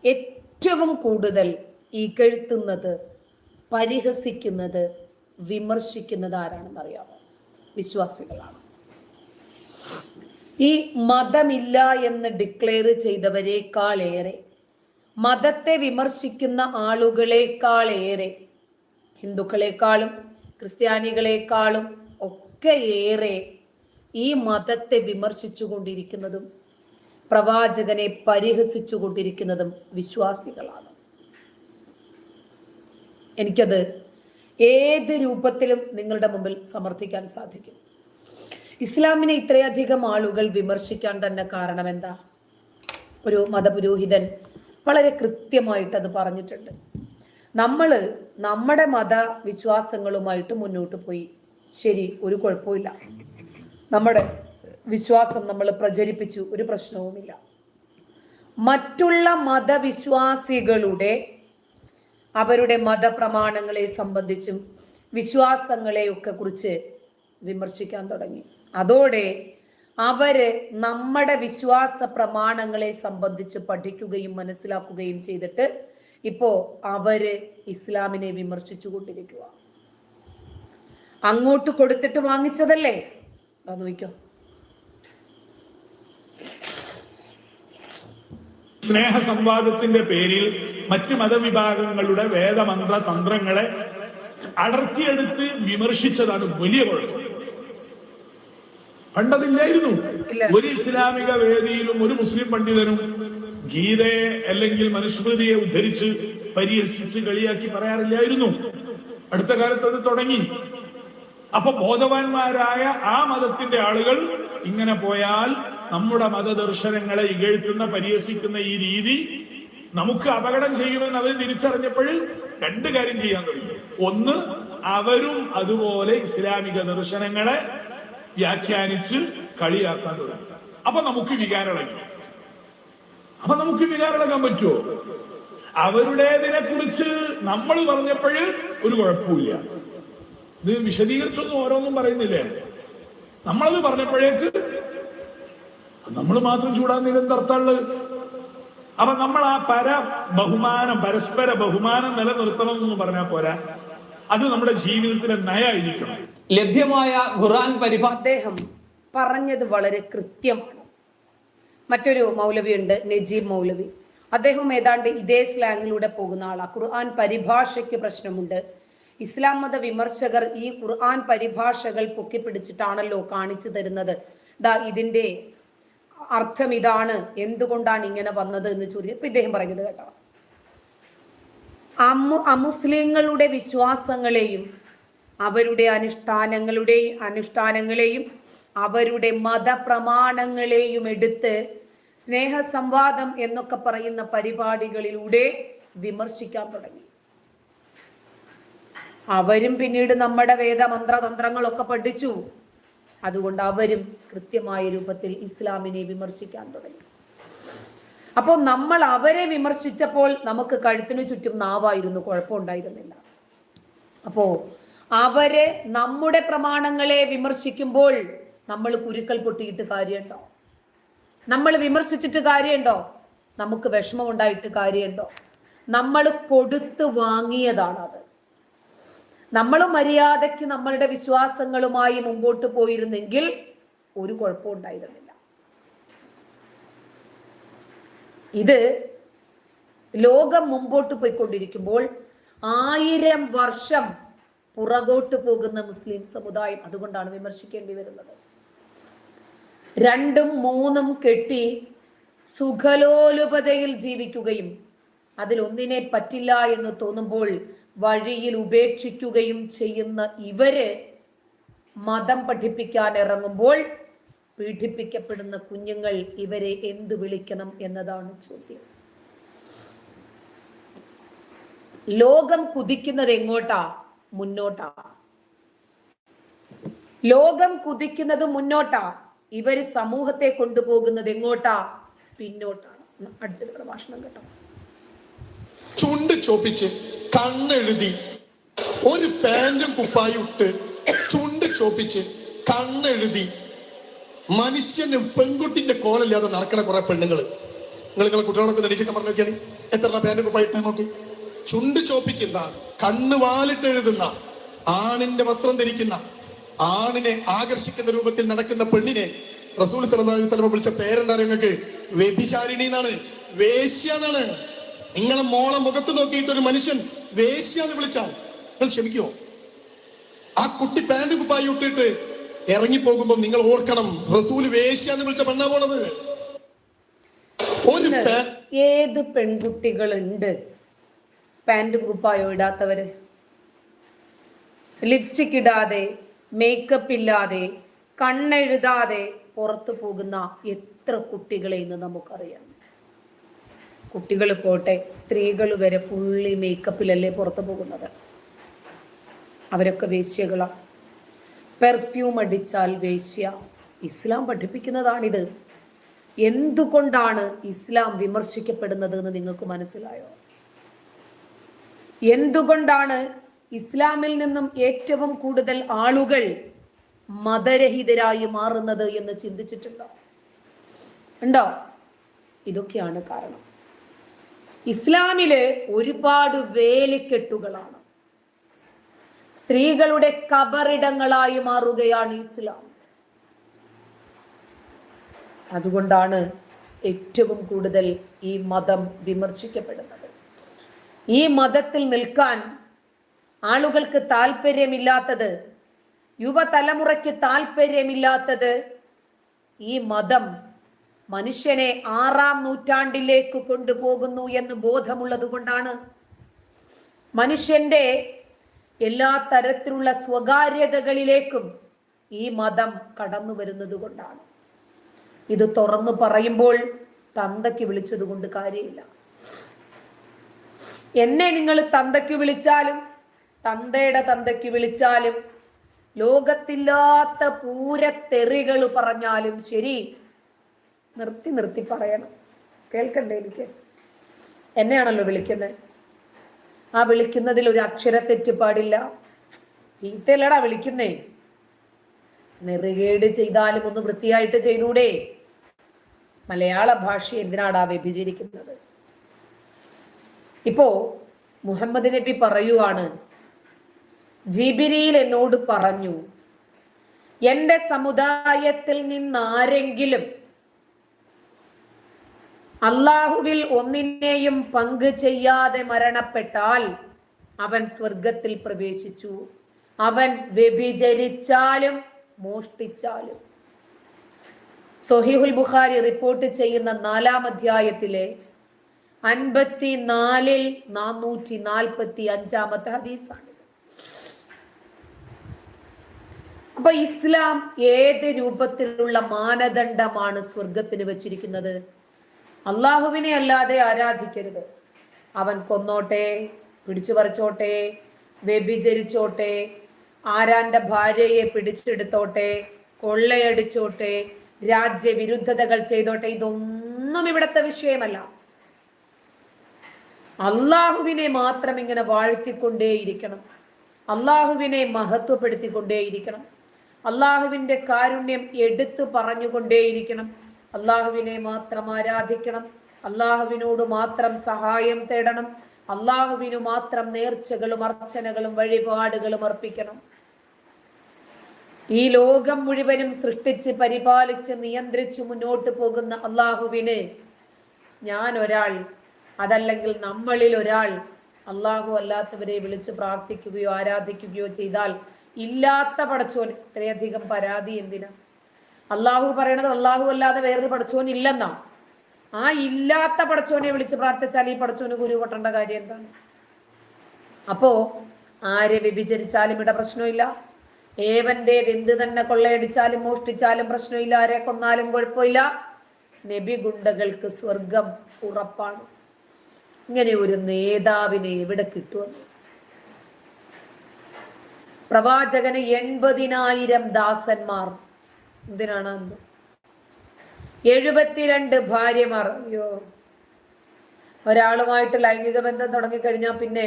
ഏറ്റവും കൂടുതൽ ഇകഴ്ത്തുന്നത്, പരിഹസിക്കുന്നത്, വിമർശിക്കുന്നത് ആരാണെന്നറിയാമോ? വിശ്വാസികളാണ്. ഈ മതമില്ല എന്ന് ഡിക്ലെയർ ചെയ്തവരെക്കാളേറെ, മതത്തെ വിമർശിക്കുന്ന ആളുകളെക്കാളേറെ, ഹിന്ദുക്കളെക്കാളും ക്രിസ്ത്യാനികളെക്കാളും ഒക്കെ ഏറെ ഈ മതത്തെ വിമർശിച്ചു കൊണ്ടിരിക്കുന്നതും പ്രവാചകനെ പരിഹസിച്ചു കൊണ്ടിരിക്കുന്നതും വിശ്വാസികളാണ്. എനിക്കത് ഏത് രൂപത്തിലും നിങ്ങളുടെ മുമ്പിൽ സമർത്ഥിക്കാൻ സാധിക്കും. ഇസ്ലാമിനെ ഇത്രയധികം ആളുകൾ വിമർശിക്കാൻ തന്നെ കാരണം എന്താ? ഒരു മതപുരോഹിതൻ വളരെ കൃത്യമായിട്ട് അത് പറഞ്ഞിട്ടുണ്ട്. നമ്മൾ നമ്മുടെ മതവിശ്വാസങ്ങളുമായിട്ട് മുന്നോട്ട് പോയി, ശരി, ഒരു കുഴപ്പമില്ല. നമ്മുടെ വിശ്വാസം നമ്മൾ പ്രചരിപ്പിച്ചു, ഒരു പ്രശ്നവുമില്ല. മറ്റുള്ള മതവിശ്വാസികളുടെ അവരുടെ മതപ്രമാണങ്ങളെ സംബന്ധിച്ചും വിശ്വാസങ്ങളെയൊക്കെ കുറിച്ച് വിമർശിക്കാൻ തുടങ്ങി. അതോടെ അവര് നമ്മുടെ വിശ്വാസ പ്രമാണങ്ങളെ സംബന്ധിച്ച് പഠിക്കുകയും മനസ്സിലാക്കുകയും ചെയ്തിട്ട് ഇപ്പോ അവര് ഇസ്ലാമിനെ വിമർശിച്ചു കൊണ്ടിരിക്കുക. അങ്ങോട്ട് കൊടുത്തിട്ട് വാങ്ങിച്ചതല്ലേ? അത് നോക്കിക്കോ. സ്നേഹസംവാദത്തിന്റെ പേരിൽ മറ്റ് മതവിഭാഗങ്ങളുടെ വേദമന്ത്ര തന്ത്രങ്ങളെ അടർത്തിയെടുത്ത് വിമർശിച്ചതാണ് വലിയ കുഴപ്പം. പണ്ടതില്ലായിരുന്നു. ഒരു ഇസ്ലാമിക വേദിയിലും ഒരു മുസ്ലിം പണ്ഡിതനും ഗീതയെ അല്ലെങ്കിൽ മനുസ്മൃതിയെ ഉദ്ധരിച്ച് പരിഹസിച്ച് കളിയാക്കി പറയാറില്ലായിരുന്നു. അടുത്ത കാലത്ത് അത് തുടങ്ങി. അപ്പൊ ബോധവാന്മാരായ ആ മതത്തിന്റെ ആളുകൾ ഇങ്ങനെ പോയാൽ നമ്മുടെ മതദർശനങ്ങളെ ഇകഴ്ത്തുന്ന പരിഹസിക്കുന്ന ഈ രീതി നമുക്ക് അപകടം ചെയ്യുമെന്ന് അവർ തിരിച്ചറിഞ്ഞപ്പോൾ രണ്ട് കാര്യം ചെയ്യാൻ തുടങ്ങി. ഒന്ന്, അവരും അതുപോലെ ഇസ്ലാമിക ദർശനങ്ങളെ വ്യാഖ്യാനിച്ച് കളിയാക്കാൻ തുടങ്ങി. അപ്പൊ നമുക്ക് വികാരളക്കാം. പറ്റുമോ? അവരുടേതിനെ കുറിച്ച് നമ്മൾ പറഞ്ഞപ്പോൾ ഒരു കുഴപ്പമില്ല. ഇത് വിശദീകരിച്ചൊന്നും ഓരോന്നും പറയുന്നില്ലേ. നമ്മളത് പറഞ്ഞപ്പോഴേക്ക് നമ്മൾ മാത്രം ചൂടാൻ നിരന്തർത്തുള്ളത്. അപ്പൊ നമ്മൾ ആ പരസ്പര ബഹുമാനം നിലനിർത്തണം എന്ന് പറഞ്ഞാൽ പോരാ, അത് നമ്മുടെ ജീവിതത്തിലെ നയായിരിക്കണം. ലഭ്യമായ ഖുർആൻ അദ്ദേഹം പറഞ്ഞത് വളരെ കൃത്യമാണ്. മറ്റൊരു മൗലവി ഉണ്ട്, നജീബ് മൗലവി. അദ്ദേഹം ഏതാണ്ട് ഇതേ സ്ലാങ്ങിലൂടെ പോകുന്ന ആളാണ്. ഖുർആൻ പരിഭാഷയ്ക്ക് പ്രശ്നമുണ്ട്. ഇസ്ലാം മത വിമർശകർ ഈ ഖുർആൻ പരിഭാഷകൾ പൊക്കിപ്പിടിച്ചിട്ടാണല്ലോ കാണിച്ചു തരുന്നത്. ഇതിന്റെ അർത്ഥം ഇതാണ്, എന്തുകൊണ്ടാണ് ഇങ്ങനെ വന്നത് എന്ന് ചോദിക്കും. ഇപ്പൊ ഇദ്ദേഹം പറഞ്ഞത് കേട്ടോ, അമുസ്ലിങ്ങളുടെ വിശ്വാസങ്ങളെയും അവരുടെ അനുഷ്ഠാനങ്ങളെയും അവരുടെ മതപ്രമാണങ്ങളെയും എടുത്ത് സ്നേഹസംവാദം എന്നൊക്കെ പറയുന്ന പരിപാടികളിലൂടെ വിമർശിക്കാൻ തുടങ്ങി. അവരും പിന്നീട് നമ്മുടെ വേദമന്ത്രതന്ത്രങ്ങളൊക്കെ പഠിച്ചു. അതുകൊണ്ട് അവരും കൃത്യമായ രൂപത്തിൽ ഇസ്ലാമിനെ വിമർശിക്കാൻ തുടങ്ങി. അപ്പോൾ നമ്മൾ അവരെ വിമർശിച്ചപ്പോൾ നമുക്ക് കഴുത്തിനു ചുറ്റും നാവായിരുന്നു, കുഴപ്പമുണ്ടായിരുന്നില്ല. അപ്പോ അവരെ നമ്മുടെ പ്രമാണങ്ങളെ വിമർശിക്കുമ്പോൾ നമ്മൾ കുരുക്കൾ പൊട്ടിയിട്ട് കാര്യമുണ്ടോ? നമ്മൾ വിമർശിച്ചിട്ട് കാര്യമുണ്ടോ? നമുക്ക് വിഷമമുണ്ടായിട്ട് കാര്യമുണ്ടോ? നമ്മൾ കൊടുത്തു വാങ്ങിയതാണത്. നമ്മൾ മര്യാദയ്ക്ക് നമ്മളുടെ വിശ്വാസങ്ങളുമായി മുമ്പോട്ട് പോയിരുന്നെങ്കിൽ ഒരു കുഴപ്പവും ഉണ്ടായിരുന്നില്ല. ഇത് ലോകം മുമ്പോട്ട് പോയിക്കൊണ്ടിരിക്കുമ്പോൾ 1000 വർഷം പുറകോട്ട് പോകുന്ന മുസ്ലിം സമുദായം അതുകൊണ്ടാണ് വിമർശിക്കേണ്ടി വരുന്നത്. 2ഉം 3ഉം കെട്ടി സുഖലോലുപതയിൽ ജീവിക്കുകയും അതിലൊന്നിനെ പറ്റില്ല എന്ന് തോന്നുമ്പോൾ വഴിയിൽ ഉപേക്ഷിക്കുകയും ചെയ്യുന്ന ഇവര് മതം പഠിപ്പിക്കാൻ ഇറങ്ങുമ്പോൾ പീഡിപ്പിക്കപ്പെടുന്ന കുഞ്ഞുങ്ങൾ ഇവരെ എന്തു വിളിക്കണം എന്നതാണ് ചോദ്യം. ലോകം കുതിക്കുന്നത് എങ്ങോട്ടാ? മുന്നോട്ടാ. ലോകം കുതിക്കുന്നത് മുന്നോട്ടാ. ഇവര് സമൂഹത്തെ കൊണ്ടുപോകുന്നത് എങ്ങോട്ടാ? പിന്നോട്ടാണ്. അടുത്തൊരു പ്രഭാഷണം കേട്ടോ. ചുണ്ട് ചോപ്പിച്ച് കണ്ണെഴുതി ഒരു പാന്റും കുപ്പായും ഇട്ട് ചുണ്ട് ചോപ്പിച്ച് കണ്ണെഴുതി മനുഷ്യനും പെൺകുട്ടിന്റെ കോലല്ലാതെ നടക്കണ കുറെ പെണ്ണുങ്ങൾ നിങ്ങളെ കുട്ടികളൊക്കെ നെടിച്ചിട്ട് പറഞ്ഞു നോക്കിയാണ് എത്ര പാന്റ് കുപ്പായിട്ട് നോക്കി. ചുണ്ട് ചോപ്പിക്കുന്ന, കണ്ണ് വാലിട്ട് എഴുതുന്ന, ആണിന്റെ വസ്ത്രം ധരിക്കുന്ന, ആണിനെ ആകർഷിക്കുന്ന രൂപത്തിൽ നടക്കുന്ന പെണ്ണിനെ റസൂൽ സല്ലല്ലാഹു അലൈഹി വസല്ലം വിളിച്ച പേരെന്താ നിങ്ങൾക്ക്? വ്യഭിചാരിണി എന്നാണ്, വേശ്യ എന്നാണ്. നിങ്ങളെ മോളെ മുഖത്ത് നോക്കിയിട്ട് ഒരു മനുഷ്യൻ വേശ്യ എന്ന് വിളിച്ചാൽ നിങ്ങൾ ക്ഷമിക്കുമോ? ആ കുട്ടി പാന്റ് കുപ്പായി ഇട്ടിട്ട് ഇറങ്ങിപ്പോകുമ്പോ നിങ്ങൾ ഓർക്കണം, റസൂല് വേശ്യ എന്ന് വിളിച്ച പെണ്ണാ പോണത്. ഏത് പെൺകുട്ടികളുണ്ട് പാന്റ് കുപ്പായോ ഇടാത്തവര്? ലിപ്സ്റ്റിക് ഇടാതെ, മേക്കപ്പ് ഇല്ലാതെ, കണ്ണെഴുതാതെ പുറത്തു പോകുന്ന എത്ര കുട്ടികളെ ഇന്ന് നമുക്കറിയാം. കുട്ടികൾ പോട്ടെ, സ്ത്രീകൾ വരെ ഫുള്ളി മേക്കപ്പിലല്ലേ പുറത്തു പോകുന്നത്. അവരൊക്കെ വേശ്യകളാണ്. പെർഫ്യൂം അടിച്ചാൽ വേശ്യ. ഇസ്ലാം പഠിപ്പിക്കുന്നതാണിത്. എന്തുകൊണ്ടാണ് ഇസ്ലാം വിമർശിക്കപ്പെടുന്നത് എന്ന് നിങ്ങൾക്ക് മനസ്സിലായോ? എന്തുകൊണ്ടാണ് ഇസ്ലാമിൽ നിന്നും ഏറ്റവും കൂടുതൽ ആളുകൾ മതരഹിതരായി മാറുന്നത് എന്ന് ചിന്തിച്ചിട്ടുണ്ടോ? ഉണ്ടോ? ഇതൊക്കെയാണ് കാരണം. ഇസ്ലാമില് ഒരുപാട് വേലിക്കെട്ടുകളാണ്. സ്ത്രീകളുടെ കബറിടങ്ങളായി മാറുകയാണ് ഇസ്ലാം. അതുകൊണ്ടാണ് ഏറ്റവും കൂടുതൽ ഈ മതം വിമർശിക്കപ്പെടുന്നത്. ഈ മതത്തിൽ നിൽക്കാൻ ആളുകൾക്ക് താല്പര്യമില്ലാത്തത്, യുവതലമുറയ്ക്ക് താല്പര്യമില്ലാത്തത്, ഈ മതം മനുഷ്യനെ 6-ാം നൂറ്റാണ്ടിലേക്ക് കൊണ്ടുപോകുന്നു എന്ന് ബോധമുള്ളത് കൊണ്ടാണ്. മനുഷ്യന്റെ എല്ലാ തരത്തിലുള്ള സ്വകാര്യതകളിലേക്കും ഈ മതം കടന്നു വരുന്നത് കൊണ്ടാണ്. ഇത് തുറന്നു പറയുമ്പോൾ തന്തയ്ക്ക് വിളിച്ചത് കൊണ്ട് കാര്യമില്ല. എന്നെ നിങ്ങൾ തന്തയ്ക്ക് വിളിച്ചാലും തന്തയുടെ തന്തയ്ക്ക് വിളിച്ചാലും ലോകത്തില്ലാത്ത പൂരത്തെറികൾ പറഞ്ഞാലും ശരി, നിർത്തി നിർത്തി പറയണം. കേൾക്കണ്ടേ? എനിക്ക് എന്നെയാണല്ലോ വിളിക്കുന്നത്. ആ വിളിക്കുന്നതിൽ ഒരു അക്ഷരത്തെറ്റ് പാടില്ല. ചീത്തയല്ലടാ വിളിക്കുന്നേ. നെറുകേട് ചെയ്താലും ഒന്ന് വൃത്തിയായിട്ട് ചെയ്തൂടെ? മലയാള ഭാഷ എന്തിനാടാ വ്യഭിചരിക്കുന്നത്? ഇപ്പോ മുഹമ്മദ് നബി പറയുവാണ്, ജിബ്രീൽ എന്നോട് പറഞ്ഞു, എന്റെ സമുദായത്തിൽ നിന്നാരെങ്കിലും അള്ളാഹുവിൽ ഒന്നിനെയും പങ്കു ചെയ്യാതെ മരണപ്പെട്ടാൽ അവൻ സ്വർഗത്തിൽ പ്രവേശിച്ചു. അവൻ വ്യഭിചരിച്ചാലും മോഷ്ടിച്ചാലും. സ്വഹീഹുൽ ബുഖാരി റിപ്പോർട്ട് ചെയ്യുന്ന 4-ാം അധ്യായത്തിലെ 54-ൽ 445-ാമത്തെ ഹദീസാണ്. അപ്പൊ ഇസ്ലാം ഏത് രൂപത്തിലുള്ള മാനദണ്ഡമാണ് സ്വർഗത്തിന് വെച്ചിരിക്കുന്നത്? അള്ളാഹുവിനെ അല്ലാതെ ആരാധിക്കരുത്. അവൻ കൊന്നോട്ടെ, പിടിച്ചു പറിച്ചോട്ടെ, വ്യഭിചരിച്ചോട്ടെ, ആരാന്റെ ഭാര്യയെ പിടിച്ചെടുത്തോട്ടെ, കൊള്ളയടിച്ചോട്ടെ, രാജ്യവിരുദ്ധതകൾ ചെയ്തോട്ടെ, ഇതൊന്നും ഇവിടുത്തെ വിഷയമല്ല. അള്ളാഹുവിനെ മാത്രം ഇങ്ങനെ വാഴ്ത്തിക്കൊണ്ടേയിരിക്കണം. അള്ളാഹുവിനെ മഹത്വപ്പെടുത്തിക്കൊണ്ടേയിരിക്കണം. അള്ളാഹുവിന്റെ കാരുണ്യം എടുത്തു പറഞ്ഞുകൊണ്ടേയിരിക്കണം. അള്ളാഹുവിനെ മാത്രം ആരാധിക്കണം. അള്ളാഹുവിനോട് മാത്രം സഹായം തേടണം. അള്ളാഹുവിനു മാത്രം നേർച്ചകളും അർച്ചനകളും വഴിപാടുകളും അർപ്പിക്കണം. ഈ ലോകം മുഴുവനും സൃഷ്ടിച്ച് പരിപാലിച്ച് നിയന്ത്രിച്ച് മുന്നോട്ട് പോകുന്ന അള്ളാഹുവിന് ഞാൻ ഒരാൾ, അതല്ലെങ്കിൽ നമ്മളിൽ ഒരാൾ അള്ളാഹു അല്ലാത്തവരെ വിളിച്ച് പ്രാർത്ഥിക്കുകയോ ആരാധിക്കുകയോ ചെയ്താൽ ഇല്ലാത്ത പടച്ചോൻ ഇത്രയധികം പരാതി എന്തിനാ? അള്ളാഹു പറയണത് അള്ളാഹു അല്ലാതെ വേറൊരു പടച്ചോൻ ഇല്ലെന്നാ. ആ ഇല്ലാത്ത പടച്ചോനെ വിളിച്ച് പ്രാർത്ഥിച്ചാൽ ഈ പടച്ചോന് ഗുരു പൊട്ടേണ്ട കാര്യം എന്താണ്? അപ്പോ ആരെ വ്യഭിചരിച്ചാലും ഇവിടെ പ്രശ്നമില്ല. ഏവന്റേത് എന്ത് തന്നെ കൊള്ളയടിച്ചാലും മോഷ്ടിച്ചാലും പ്രശ്നമില്ല. ആരെ കൊന്നാലും കുഴപ്പമില്ല. നബി ഗുണ്ടകൾക്ക് സ്വർഗം ഉറപ്പാണ്. ഇങ്ങനെ ഒരു നേതാവിനെ എവിടെ കിട്ടുമെന്ന്? പ്രവാചകന് 80,000 ദാസന്മാർ. എന്തിനാണ്? 72 ഭാര്യമാർ. അയ്യോ, ഒരാളുമായിട്ട് ലൈംഗിക ബന്ധം തുടങ്ങിക്കഴിഞ്ഞാൽ പിന്നെ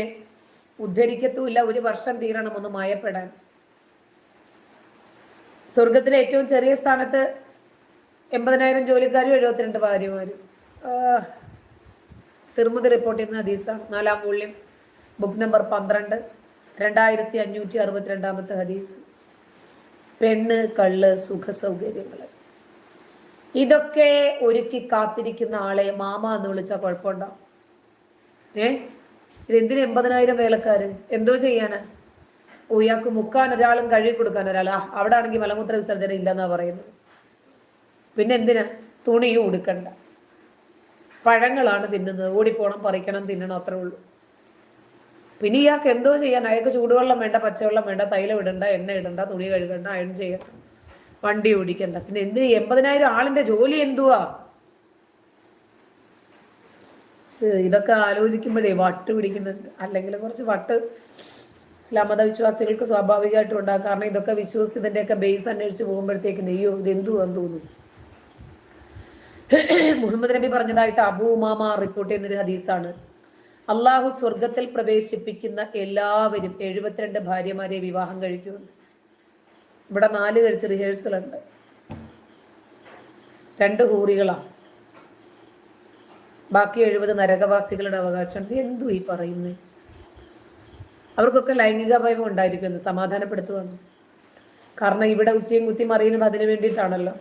ഉദ്ധരിക്കത്തുമില്ല. 1 വർഷം തീരണം ഒന്ന് മയപ്പെടാൻ. സ്വർഗത്തിലെ ഏറ്റവും ചെറിയ സ്ഥാനത്ത് 80,000 ജോലിക്കാരും 72 ഭാര്യമാരും. തിർമുദി റിപ്പോർട്ട് ചെയ്യുന്ന ഹദീസാണ്. 4-ാം വോള്യം, ബുക്ക് നമ്പർ 12, 2562 ഹദീസ്. പെണ്ണ്, കള്ള്, സുഖ സൗകര്യങ്ങൾ ഇതൊക്കെ ഒരുക്കി കാത്തിരിക്കുന്ന ആളെ മാമ എന്ന് വിളിച്ചാൽ കുഴപ്പമുണ്ടോ? ഇതെന്തിന് 80,000 വേലക്കാര്? എന്തോ ചെയ്യാനാ? ഇയാൾക്ക് മുക്കാൻ ഒരാളും കഴുകി കൊടുക്കാൻ ഒരാൾ. അവിടെ ആണെങ്കിൽ മലമൂത്ര വിസർജനം ഇല്ലെന്നാ പറയുന്നത്. പിന്നെ എന്തിനാ? തുണിയും ഉടുക്കണ്ട, പഴങ്ങളാണ് തിന്നുന്നത്, ഓടിപ്പോണം, പറിക്കണം, തിന്നണം, അത്രേ ഉള്ളൂ. പിന്നെ ഇയാൾക്ക് എന്തോ ചെയ്യാൻ? അയാൾക്ക് ചൂടുവെള്ളം വേണ്ട, പച്ചവെള്ളം വേണ്ട, തൈലം ഇടണ്ട, എണ്ണ ഇടണ്ട, തുണി കഴുകണ്ട, അയൺ ചെയ്യണ്ട, വണ്ടി ഓടിക്കണ്ട. പിന്നെ എന്ത് 80,000 ആളിന്റെ ജോലി എന്തുവാ? ഇതൊക്കെ ആലോചിക്കുമ്പോഴേ വട്ട് പിടിക്കുന്നുണ്ട്. അല്ലെങ്കിൽ കുറച്ച് വട്ട് ഇസ്ലാം മത വിശ്വാസികൾക്ക് സ്വാഭാവികമായിട്ടും ഉണ്ടാകും. കാരണം ഇതൊക്കെ വിശ്വസിച്ച് ഇതിന്റെയൊക്കെ ബേസ് അന്വേഷിച്ച് പോകുമ്പോഴത്തേക്ക് നെയ്യോ ഇത് എന്തുവാന്ന് തോന്നുന്നു. മുഹമ്മദ് നബി പറഞ്ഞതായിട്ട് അബൂ ഉമാമ റിപ്പോർട്ട് ചെയ്യുന്നൊരു ഹദീസാണ്. അള്ളാഹു സ്വർഗത്തിൽ പ്രവേശിപ്പിക്കുന്ന എല്ലാവരും 72 ഭാര്യമാരെ വിവാഹം കഴിക്കുമെന്ന്. ഇവിടെ 4 കഴിച്ച് റിഹേഴ്സൽ ഉണ്ട്. 2 ഹൂറികളാണ്, ബാക്കി 70 നരകവാസികളുടെ അവകാശമുണ്ട്. എന്തു ഈ പറയുന്നത്? അവർക്കൊക്കെ ലൈംഗിക ഭയം ഉണ്ടായിരിക്കുമെന്ന് സമാധാനപ്പെടുത്തുവാണ്. കാരണം ഇവിടെ ഉച്ചയും കുത്തി മറിയുന്നത് അതിനു വേണ്ടിയിട്ടാണല്ലോ.